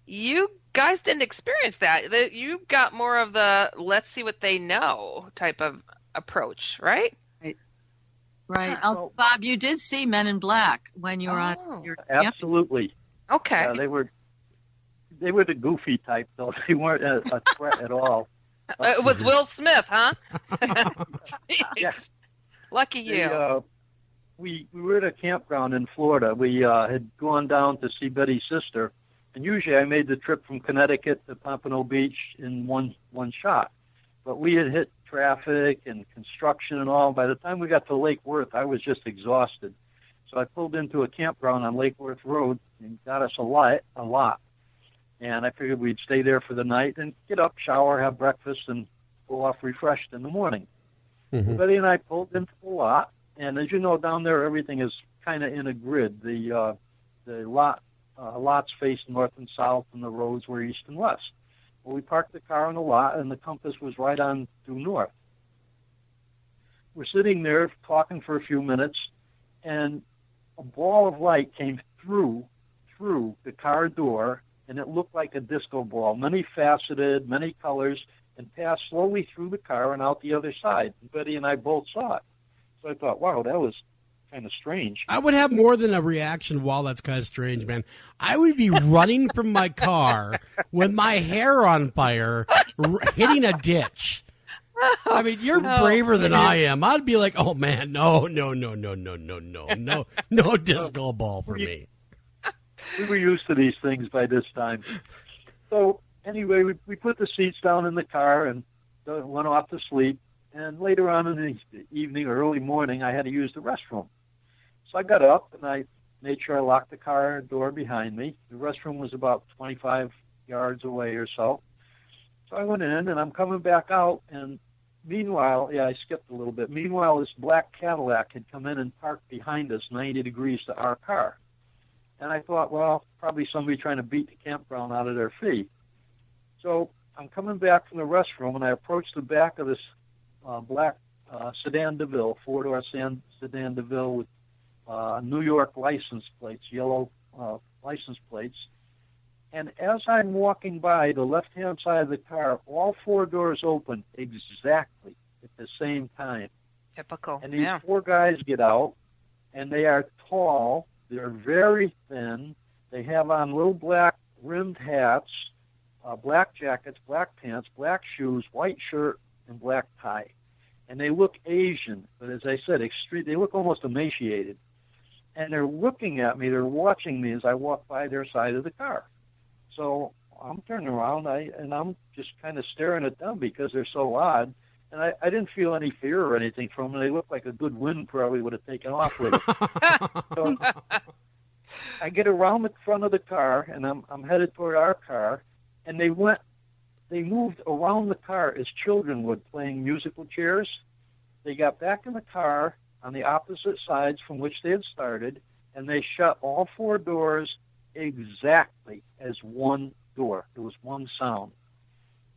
you guys didn't experience that. You got more of the let's see what they know type of approach, right? Right. Oh, Bob, you did see Men in Black when you were on your Absolutely. Okay. They were the goofy type, though. They weren't a threat at all. It was Will Smith, huh? Yeah. Lucky you. We were at a campground in Florida. We had gone down to see Betty's sister. And usually I made the trip from Connecticut to Pompano Beach in one shot. But we had hit traffic and construction and all. By the time we got to Lake Worth, I was just exhausted. So I pulled into a campground on Lake Worth Road and got us a lot. And I figured we'd stay there for the night and get up, shower, have breakfast, and go off refreshed in the morning. Mm-hmm. Betty and I pulled into the lot. And as you know, down there, everything is kind of in a grid. The lots face north and south, and the roads were east and west. Well, we parked the car in the lot, and the compass was right on due north. We're sitting there talking for a few minutes, and a ball of light came through the car door, and it looked like a disco ball, many faceted, many colors, and passed slowly through the car and out the other side. And Betty and I both saw it. So I thought, wow, that was kind of strange. I would have more than a reaction. Wow, that's kind of strange, man. I would be running from my car with my hair on fire, hitting a ditch. I mean, you're braver than I am. I'd be like, oh man, no disco ball for me. We were used to these things by this time. So anyway, we put the seats down in the car and went off to sleep. And later on in the evening or early morning, I had to use the restroom. So I got up and I made sure I locked the car door behind me. The restroom was about 25 yards away or so. So I went in and I'm coming back out. And meanwhile, I skipped a little bit. Meanwhile, this black Cadillac had come in and parked behind us 90 degrees to our car. And I thought, well, probably somebody trying to beat the campground out of their fee. So I'm coming back from the restroom and I approached the back of this black sedan DeVille, four-door sedan DeVille with New York license plates, yellow license plates. And as I'm walking by the left-hand side of the car, all four doors open exactly at the same time. Typical. And these four guys get out, and they are tall. They're very thin. They have on little black rimmed hats, black jackets, black pants, black shoes, white shirt, and black tie. And they look Asian, but as I said, they look almost emaciated. And they're looking at me, they're watching me as I walk by their side of the car. So I'm turning around, and I'm just kind of staring at them because they're so odd. And I didn't feel any fear or anything from them. They looked like a good wind probably would have taken off with it. So I get around the front of the car, and I'm headed toward our car, and they moved around the car as children would, playing musical chairs. They got back in the car on the opposite sides from which they had started, and they shut all 4 doors exactly as one door. It was one sound.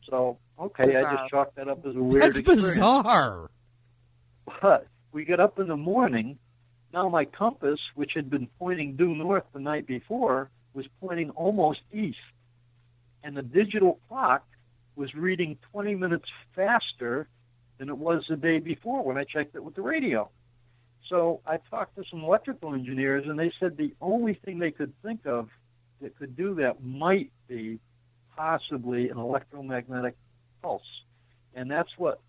So, okay, bizarre. I just chalked that up as a weird experience. That's bizarre. But we get up in the morning. Now my compass, which had been pointing due north the night before, was pointing almost east. And the digital clock was reading 20 minutes faster than it was the day before when I checked it with the radio. So I talked to some electrical engineers, and they said the only thing they could think of that could do that might be possibly an electromagnetic pulse. And that's what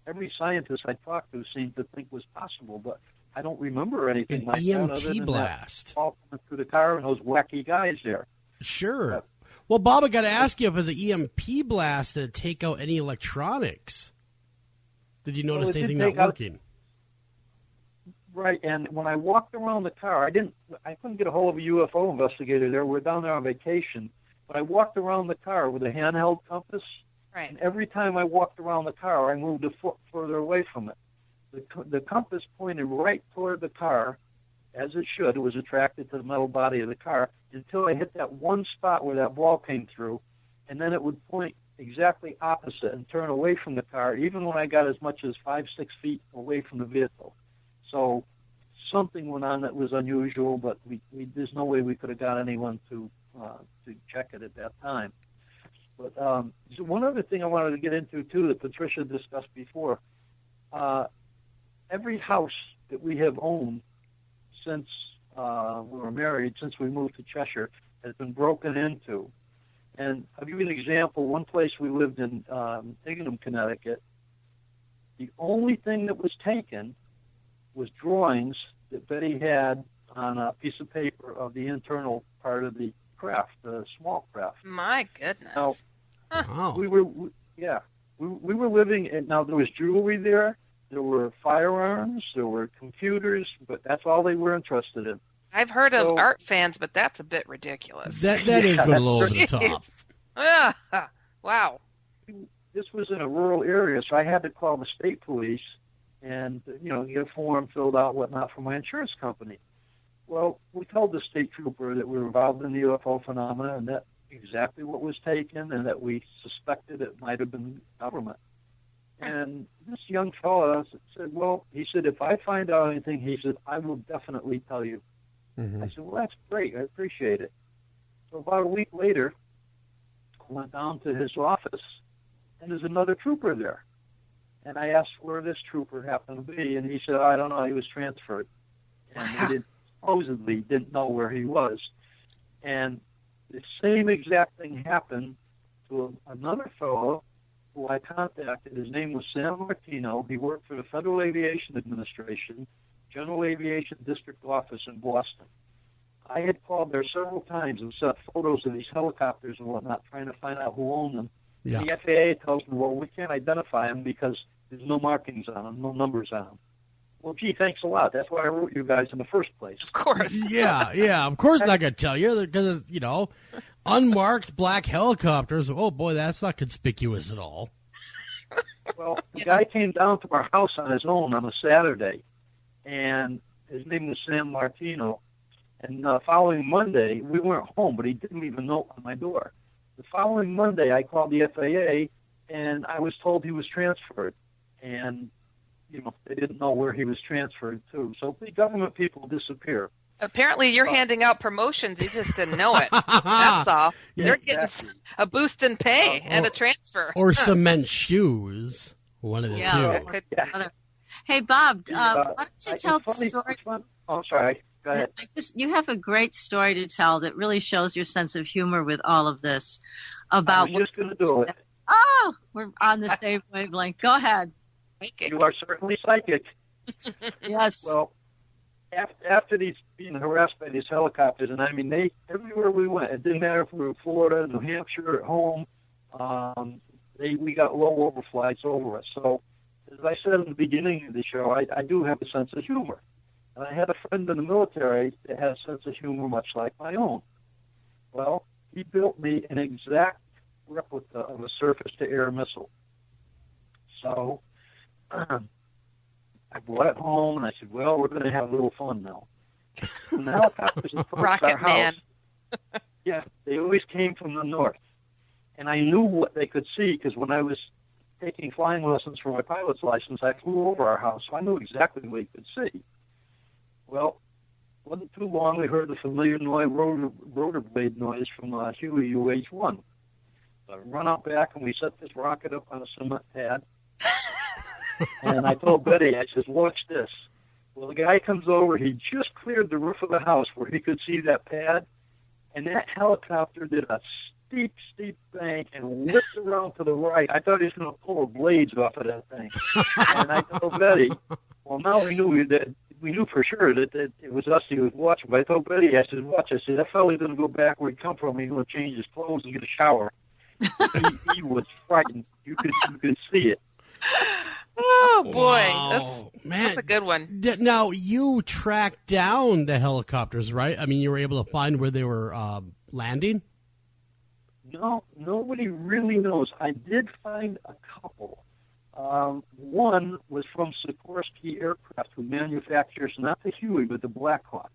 every scientist I talked to seemed to think was possible, but I don't remember anything like that other than blast. All coming through the car and those wacky guys there. Sure. Well, Bob, I got to ask you, if it was an EMP blast, did it take out any electronics? Did you notice anything not working? Right, and when I walked around the car, I couldn't get a hold of a UFO investigator there. We're down there on vacation. But I walked around the car with a handheld compass, right. And every time I walked around the car, I moved a foot further away from it. The compass pointed right toward the car, as it should. It was attracted to the metal body of the car, until I hit that one spot where that ball came through, and then it would point exactly opposite and turn away from the car, even when I got as much as 5-6 feet away from the vehicle. So something went on that was unusual, but there's no way we could have got anyone to check it at that time. But so one other thing I wanted to get into, too, that Patricia discussed before, every house that we have owned since we were married, since we moved to Cheshire, has been broken into. And I'll give you an example. One place we lived in, Hingham, Connecticut, the only thing that was taken was drawings that Betty had on a piece of paper of the internal part of the craft, the small craft. My goodness. Now, wow. we were living in, now there was jewelry there were firearms, there were computers, but that's all they were interested in. I've heard of art fans, but that's a bit ridiculous. That is going a little over the top. Wow. This was in a rural area, so I had to call the state police and, get a form filled out, whatnot, for my insurance company. Well, we told the state trooper that we were involved in the UFO phenomena and that exactly what was taken and that we suspected it might have been government. And this young fellow said, if I find out anything, he said, I will definitely tell you. Mm-hmm. I said, well, that's great. I appreciate it. So about a week later, I went down to his office, and there's another trooper there. And I asked where this trooper happened to be, and he said, I don't know, he was transferred. And he supposedly didn't know where he was. And the same exact thing happened to another fellow who I contacted. His name was Sam Martino. He worked for the Federal Aviation Administration, General Aviation District Office in Boston. I had called there several times and sent photos of these helicopters and whatnot, trying to find out who owned them. Yeah. The FAA tells me, we can't identify them because there's no markings on them, no numbers on them. Well, gee, thanks a lot. That's why I wrote you guys in the first place. Of course. Yeah. Of course not going to tell you because, unmarked black helicopters. Oh, boy, that's not conspicuous at all. Well, the guy came down to our house on his own on a Saturday, and his name was Sam Martino. And the following Monday, we weren't home, but he didn't leave a note on my door. The following Monday, I called the FAA, and I was told he was transferred. And, they didn't know where he was transferred to. So the government people disappear. Apparently, you're handing out promotions. You just didn't know it. That's all. Yeah, They're getting a boost in pay and a transfer. Or cement shoes. One of the two. Hey, Bob, why don't you tell the story? Oh, sorry. Go ahead. You have a great story to tell that really shows your sense of humor with all of this. About I was just going to do it. Oh, we're on the same wavelength. Go ahead. You are certainly psychic. Yes. Well, after these being harassed by these helicopters, and they everywhere we went, it didn't matter if we were in Florida, New Hampshire, at home, we got low overflights over us. So, as I said in the beginning of the show, I do have a sense of humor. And I had a friend in the military that had a sense of humor much like my own. Well, he built me an exact replica of a surface-to-air missile. So I brought it home, and I said, well, we're going to have a little fun now. And the helicopters approached our house. Yeah, they always came from the north. And I knew what they could see because when I was taking flying lessons for my pilot's license, I flew over our house, so I knew exactly what you could see. Well, it wasn't too long, we heard the familiar noise, rotor blade noise from Huey UH-1. So I run out back, and we set this rocket up on a cement pad. And I told Betty, I said, watch this. Well, the guy comes over, he just cleared the roof of the house where he could see that pad, and that helicopter did a steep bank and whipped around to the right. I thought he was going to pull the blades off of that thing. And I told Betty, well, now we knew for sure that it was us he was watching. But I told Betty, I said, watch, I said, that fella's going to go back where he come from. He's going to change his clothes and get a shower. he was frightened. You could see it. Oh, boy. Wow. That's a good one. Now, you tracked down the helicopters, right? I mean, you were able to find where they were landing? No, nobody really knows. I did find a couple. One was from Sikorsky Aircraft, who manufactures not the Huey, but the Black Hawk.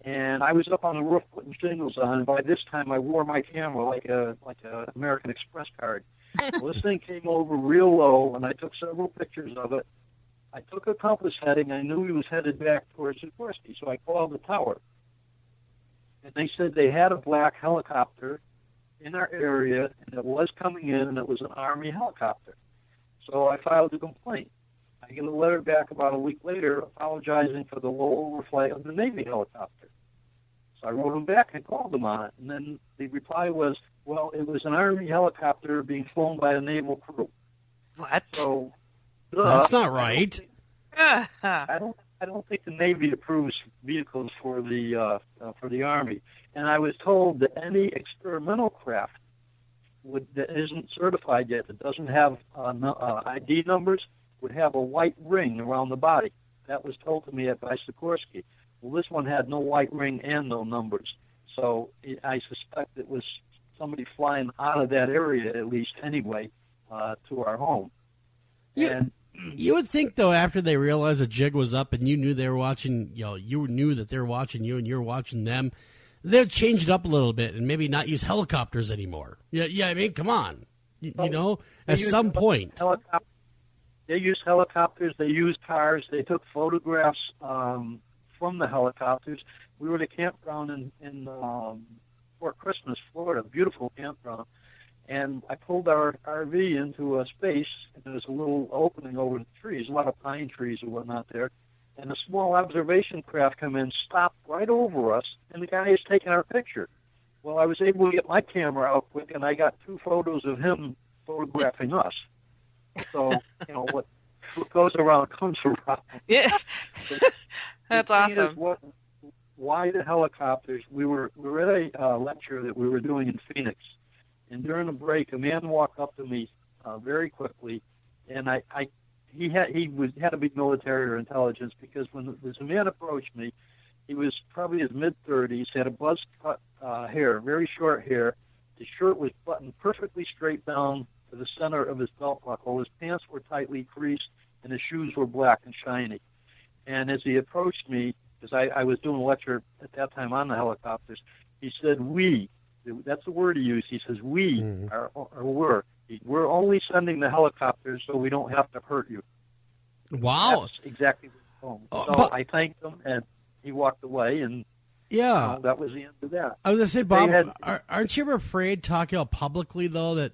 And I was up on the roof putting shingles on, and by this time I wore my camera like a American Express card. Well, this thing came over real low, and I took several pictures of it. I took a compass heading. I knew he was headed back towards Sikorsky, so I called the tower. And they said they had a black helicopter in our area, and it was coming in, and it was an Army helicopter. So I filed a complaint. I get a letter back about a week later apologizing for the low overflight of the Navy helicopter. So I wrote them back and called them on it. And then the reply was, well, it was an Army helicopter being flown by a naval crew. What? So that's not right. I don't think the Navy approves vehicles for the Army. And I was told that any experimental craft that isn't certified yet, that doesn't have ID numbers, would have a white ring around the body. That was told to me by Sikorsky. Well, this one had no white ring and no numbers. So I suspect it was somebody flying out of that area, at least anyway, to our home. You would think, though, after they realized the jig was up and you knew they were watching, you knew that they were watching you and you're watching them, they'd change it up a little bit and maybe not use helicopters anymore. Yeah. I mean, come on, at some point. They use helicopters. They use cars. They took photographs from the helicopters. We were at a campground in Fort Christmas, Florida, beautiful campground. And I pulled our RV into a space, and there was a little opening over the trees, a lot of pine trees and whatnot there. And a small observation craft come in, stopped right over us, and the guy is taking our picture. Well, I was able to get my camera out quick, and I got 2 photos of him photographing us. So, what goes around comes around. Yeah, that's awesome. Why the helicopters? We were at a lecture that we were doing in Phoenix, and during a break, a man walked up to me very quickly, and he had to be military or intelligence, because when this man approached me, he was probably his mid-30s, had a buzz-cut hair, very short hair. His shirt was buttoned perfectly straight down to the center of his belt buckle. His pants were tightly creased, and his shoes were black and shiny. And as he approached me, because I was doing a lecture at that time on the helicopters, he said, "We." That's the word he used. He says, "We are we're only sending the helicopters so we don't have to hurt you." Wow. That's exactly what he told me. So I thanked him, and he walked away, and that was the end of that. I was going to say, Bob, aren't you ever afraid talking about publicly, though, that,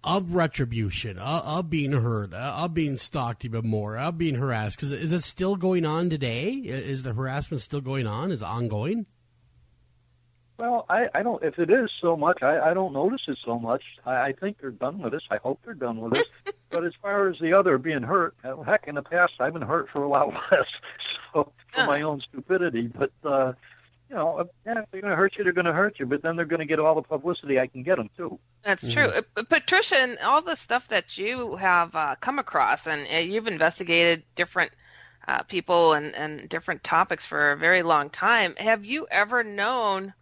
of retribution, of being hurt, of being stalked even more, of being harassed? Because is it still going on today? Is the harassment still going on? Is it ongoing? Well, I don't. If it is so much, I don't notice it so much. I think they're done with us. I hope they're done with us. But as far as the other being hurt, heck, in the past I've been hurt for a lot less, so for my own stupidity. But you know, if they're going to hurt you, they're going to hurt you, but then they're going to get all the publicity I can get them, too. That's true. Patricia, and all the stuff that you have come across, and you've investigated different people and different topics for a very long time, have you ever known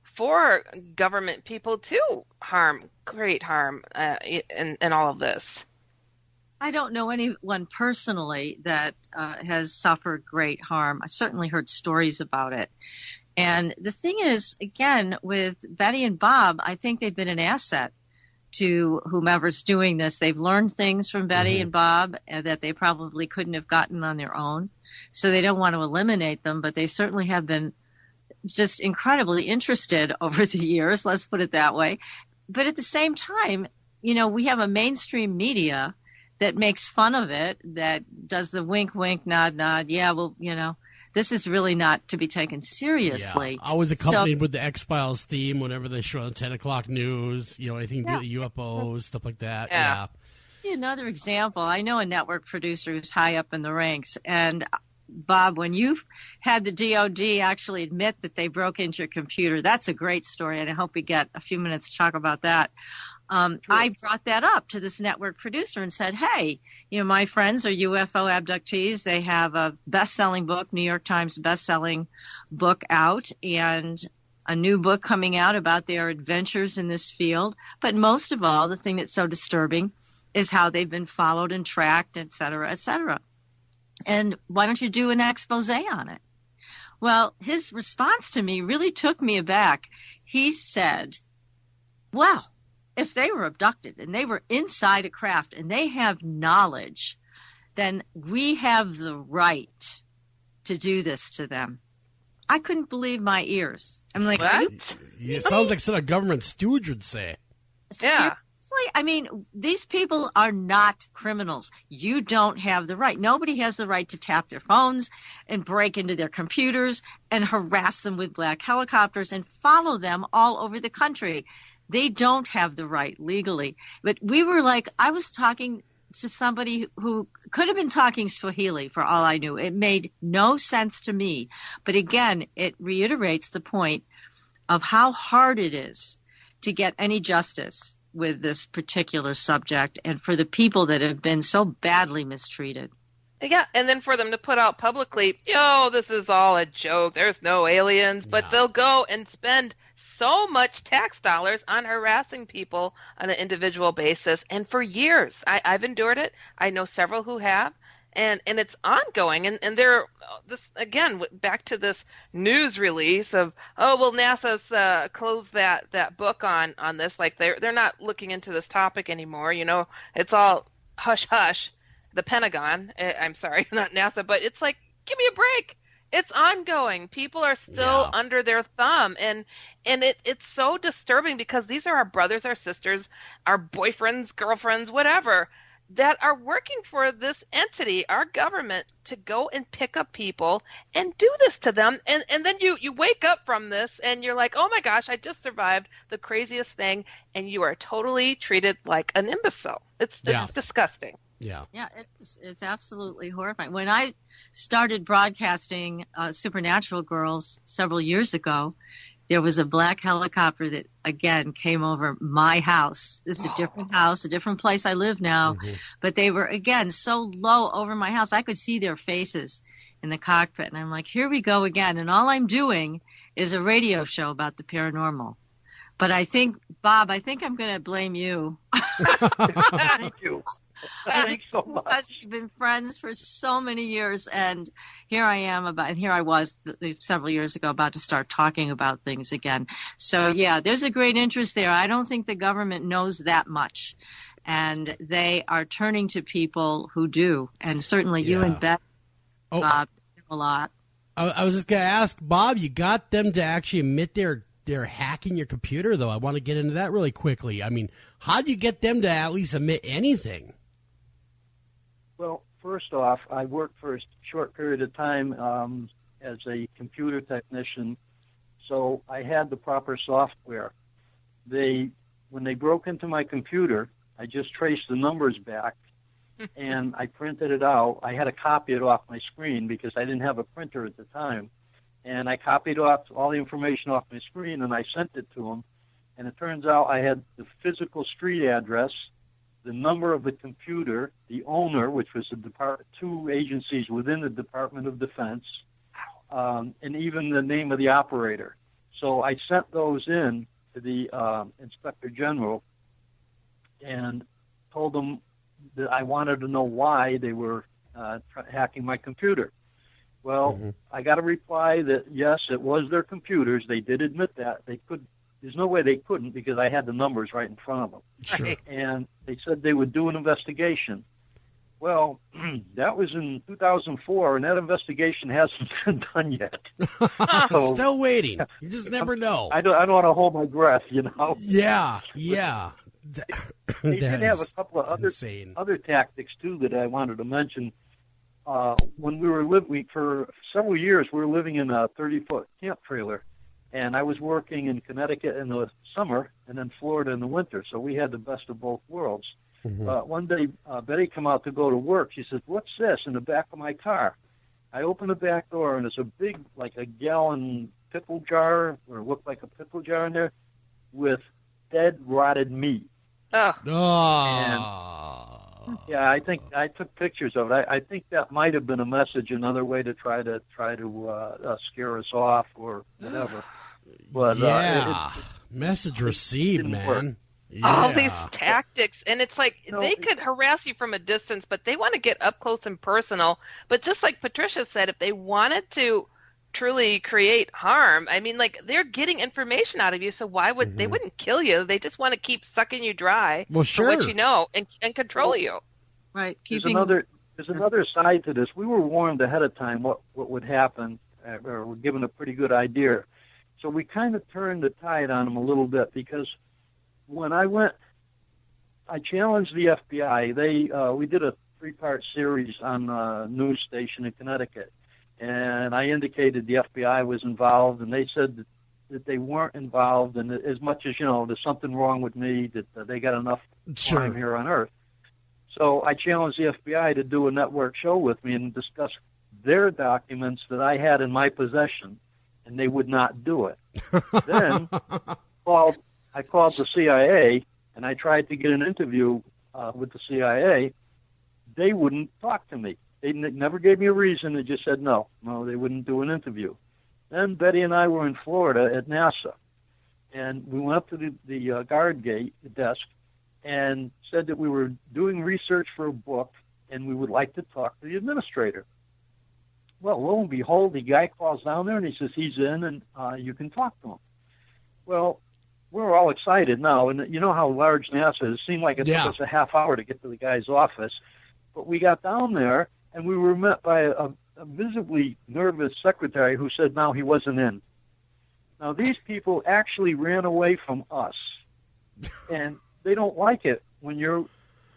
for government people to create harm in all of this? I don't know anyone personally that has suffered great harm. I certainly heard stories about it. And the thing is, again, with Betty and Bob, I think they've been an asset to whomever's doing this. They've learned things from Betty and Bob that they probably couldn't have gotten on their own. So they don't want to eliminate them, but they certainly have been just incredibly interested over the years, let's put it that way. But at the same time, you know, we have a mainstream media that makes fun of it, that does the wink, wink, nod, nod. Yeah, well, you know, this is really not to be taken seriously. Yeah, always accompanied with the X-Files theme whenever they show on 10 o'clock news, you know, anything to do with UFOs, stuff like that. Yeah. Another example, I know a network producer who's high up in the ranks, and Bob, when you've had the DOD actually admit that they broke into your computer, that's a great story, and I hope we get a few minutes to talk about that. I brought that up to this network producer and said, hey, you know, my friends are UFO abductees. They have a best-selling book, New York Times best-selling book out, and a new book coming out about their adventures in this field. But most of all, the thing that's so disturbing is how they've been followed and tracked, et cetera, et cetera. And why don't you do an expose on it? Well, his response to me really took me aback. He said, well, if they were abducted and they were inside a craft and they have knowledge, then we have the right to do this to them. I couldn't believe my ears. I'm like, what? It sounds like something a government stooge would say. Yeah. I mean, these people are not criminals. You don't have the right. Nobody has the right to tap their phones and break into their computers and harass them with black helicopters and follow them all over the country. They don't have the right legally. But we were like, I was talking to somebody who could have been talking Swahili for all I knew. It made no sense to me. But again, it reiterates the point of how hard it is to get any justice with this particular subject and for the people that have been so badly mistreated. Yeah, and then for them to put out publicly, this is all a joke, there's no aliens, but they'll go and spend so much tax dollars on harassing people on an individual basis, and for years. I've endured it. I know several who have, and it's ongoing, and they're, this again, back to this news release of, NASA's closed that book on this, like they're not looking into this topic anymore, you know, it's all hush-hush. The Pentagon, I'm sorry, not NASA, but it's like, give me a break. It's ongoing. People are still under their thumb, and it's so disturbing because these are our brothers, our sisters, our boyfriends, girlfriends, whatever, that are working for this entity, our government, to go and pick up people and do this to them. And then you wake up from this and you're like, oh my gosh, I just survived the craziest thing, and you are totally treated like an imbecile. It's disgusting. Yeah, it's absolutely horrifying. When I started broadcasting Supernatural Girls several years ago, there was a black helicopter that, again, came over my house. This is a different house, a different place I live now. Mm-hmm. But they were, again, so low over my house. I could see their faces in the cockpit. And I'm like, here we go again. And all I'm doing is a radio show about the paranormal. But I think, Bob, I'm going to blame you. Thank you. Thanks so much. Because we've been friends for so many years, and here I was several years ago about to start talking about things again. So, yeah, there's a great interest there. I don't think the government knows that much, and they are turning to people who do, and certainly you and Beth, Bob, a lot. I was just going to ask, Bob, you got them to actually admit they're hacking your computer, though. I want to get into that really quickly. I mean, how do you get them to at least admit anything? Well, first off, I worked for a short period of time as a computer technician, so I had the proper software. When they broke into my computer, I just traced the numbers back, and I printed it out. I had to copy it off my screen because I didn't have a printer at the time. and I copied off all the information off my screen, and I sent it to him. And it turns out I had the physical street address, the number of the computer, the owner, which was two agencies within the Department of Defense, and even the name of the operator. So I sent those in to the Inspector General and told them that I wanted to know why they were hacking my computer. Well, I got a reply that, yes, it was their computers. They did admit that. They could. There's no way they couldn't because I had the numbers right in front of them. Sure. And they said they would do an investigation. Well, that was in 2004, and that investigation hasn't been done yet. So, still waiting. You just never know. I don't want to hold my breath, you know. Yeah. They did have a couple of other tactics too that I wanted to mention. When we were for several years, we were living in a 30-foot camp trailer, and I was working in Connecticut in the summer and then Florida in the winter. So we had the best of both worlds. One day, Betty came out to go to work. She said, "What's this in the back of my car?" I opened the back door, and there's a big, like a gallon pickle jar, or it looked like a pickle jar in there, with dead, rotted meat. Oh. And, yeah, I think I took pictures of it. I think that might have been a message, another way to try to scare us off or whatever. But message received, man. Work. Yeah. All these tactics, and it's like they could harass you from a distance, but they want to get up close and personal. But just like Patricia said, if they wanted to truly create harm, I mean, like, they're getting information out of you, so why would they wouldn't kill you? They just want to keep sucking you dry for what you know and control you. Right. There's another side to this. We were warned ahead of time what would happen, or were given a pretty good idea. So we kind of turned the tide on them a little bit, because when I challenged the FBI. We did a 3-part series on a news station in Connecticut, and I indicated the FBI was involved, and they said that they weren't involved, and as much as, there's something wrong with me, that they got enough crime here on Earth. So I challenged the FBI to do a network show with me and discuss their documents that I had in my possession, and they would not do it. Then I called the CIA, and I tried to get an interview with the CIA. They wouldn't talk to me. They never gave me a reason. They just said no, they wouldn't do an interview. Then Betty and I were in Florida at NASA, and we went up to the guard gate, the desk, and said that we were doing research for a book, and we would like to talk to the administrator. Well, lo and behold, the guy calls down there, and he says he's in, and you can talk to him. Well, we're all excited now, and you know how large NASA is. It seemed like it took us a half hour to get to the guy's office. But we got down there, and we were met by a visibly nervous secretary who said now he wasn't in. Now, these people actually ran away from us, and they don't like it when you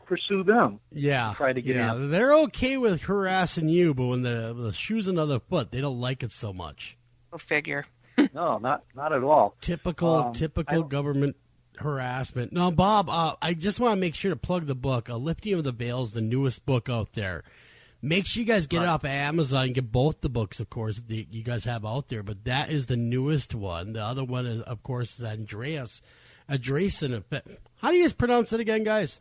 pursue them. Yeah, try to get in. They're okay with harassing you, but when the shoe's another foot, they don't like it so much. Go figure. No, not at all. Typical government harassment. No, Bob, I just want to make sure to plug the book. Lifting of the Veil is the newest book out there. Make sure you guys get it off of Amazon and get both the books, of course, that you guys have out there. But that is the newest one. The other one, is, of course, is Andreasson. How do you pronounce it again, guys?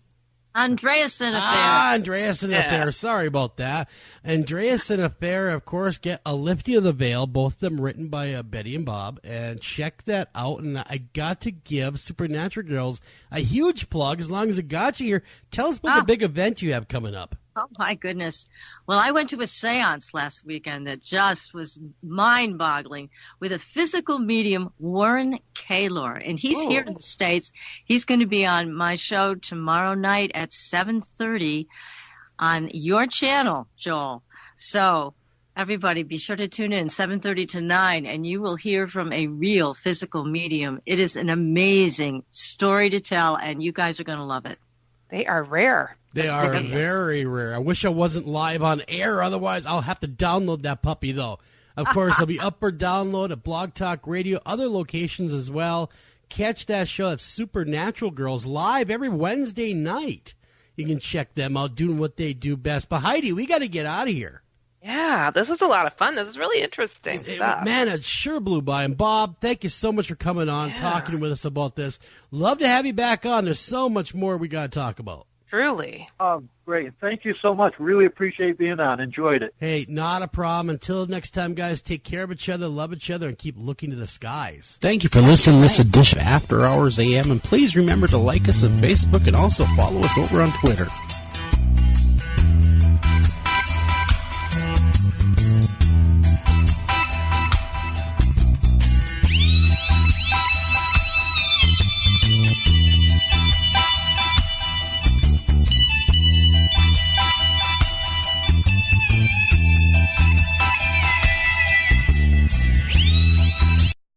Andreasson Affair. Andreasson Affair. Sorry about that. Andreasson Affair, of course, get A Lifting of the Veil, both of them written by Betty and Bob, and check that out. And I got to give Supernatural Girls a huge plug as long as it got you here. Tell us about the big event you have coming up. Oh, my goodness. Well, I went to a seance last weekend that just was mind-boggling with a physical medium, Warren Kaylor. And he's here in the States. He's going to be on my show tomorrow night at 7:30 on your channel, Joel. So everybody be sure to tune in 7:30 to 9, and you will hear from a real physical medium. It is an amazing story to tell, and you guys are going to love it. They are rare. They are very rare. I wish I wasn't live on air. Otherwise, I'll have to download that puppy, though. Of course, it'll be up for download at Blog Talk Radio, other locations as well. Catch that show at Supernatural Girls live every Wednesday night. You can check them out doing what they do best. But Heidi, we got to get out of here. Yeah, this is a lot of fun. This is really interesting stuff. Man, it sure blew by. And Bob, thank you so much for coming on, talking with us about this. Love to have you back on. There's so much more we got to talk about. Truly. Great. Thank you so much. Really appreciate being on. Enjoyed it. Hey, not a problem. Until next time, guys, take care of each other, love each other, and keep looking to the skies. Thank you for listening to this edition of After Hours AM, and please remember to like us on Facebook and also follow us over on Twitter.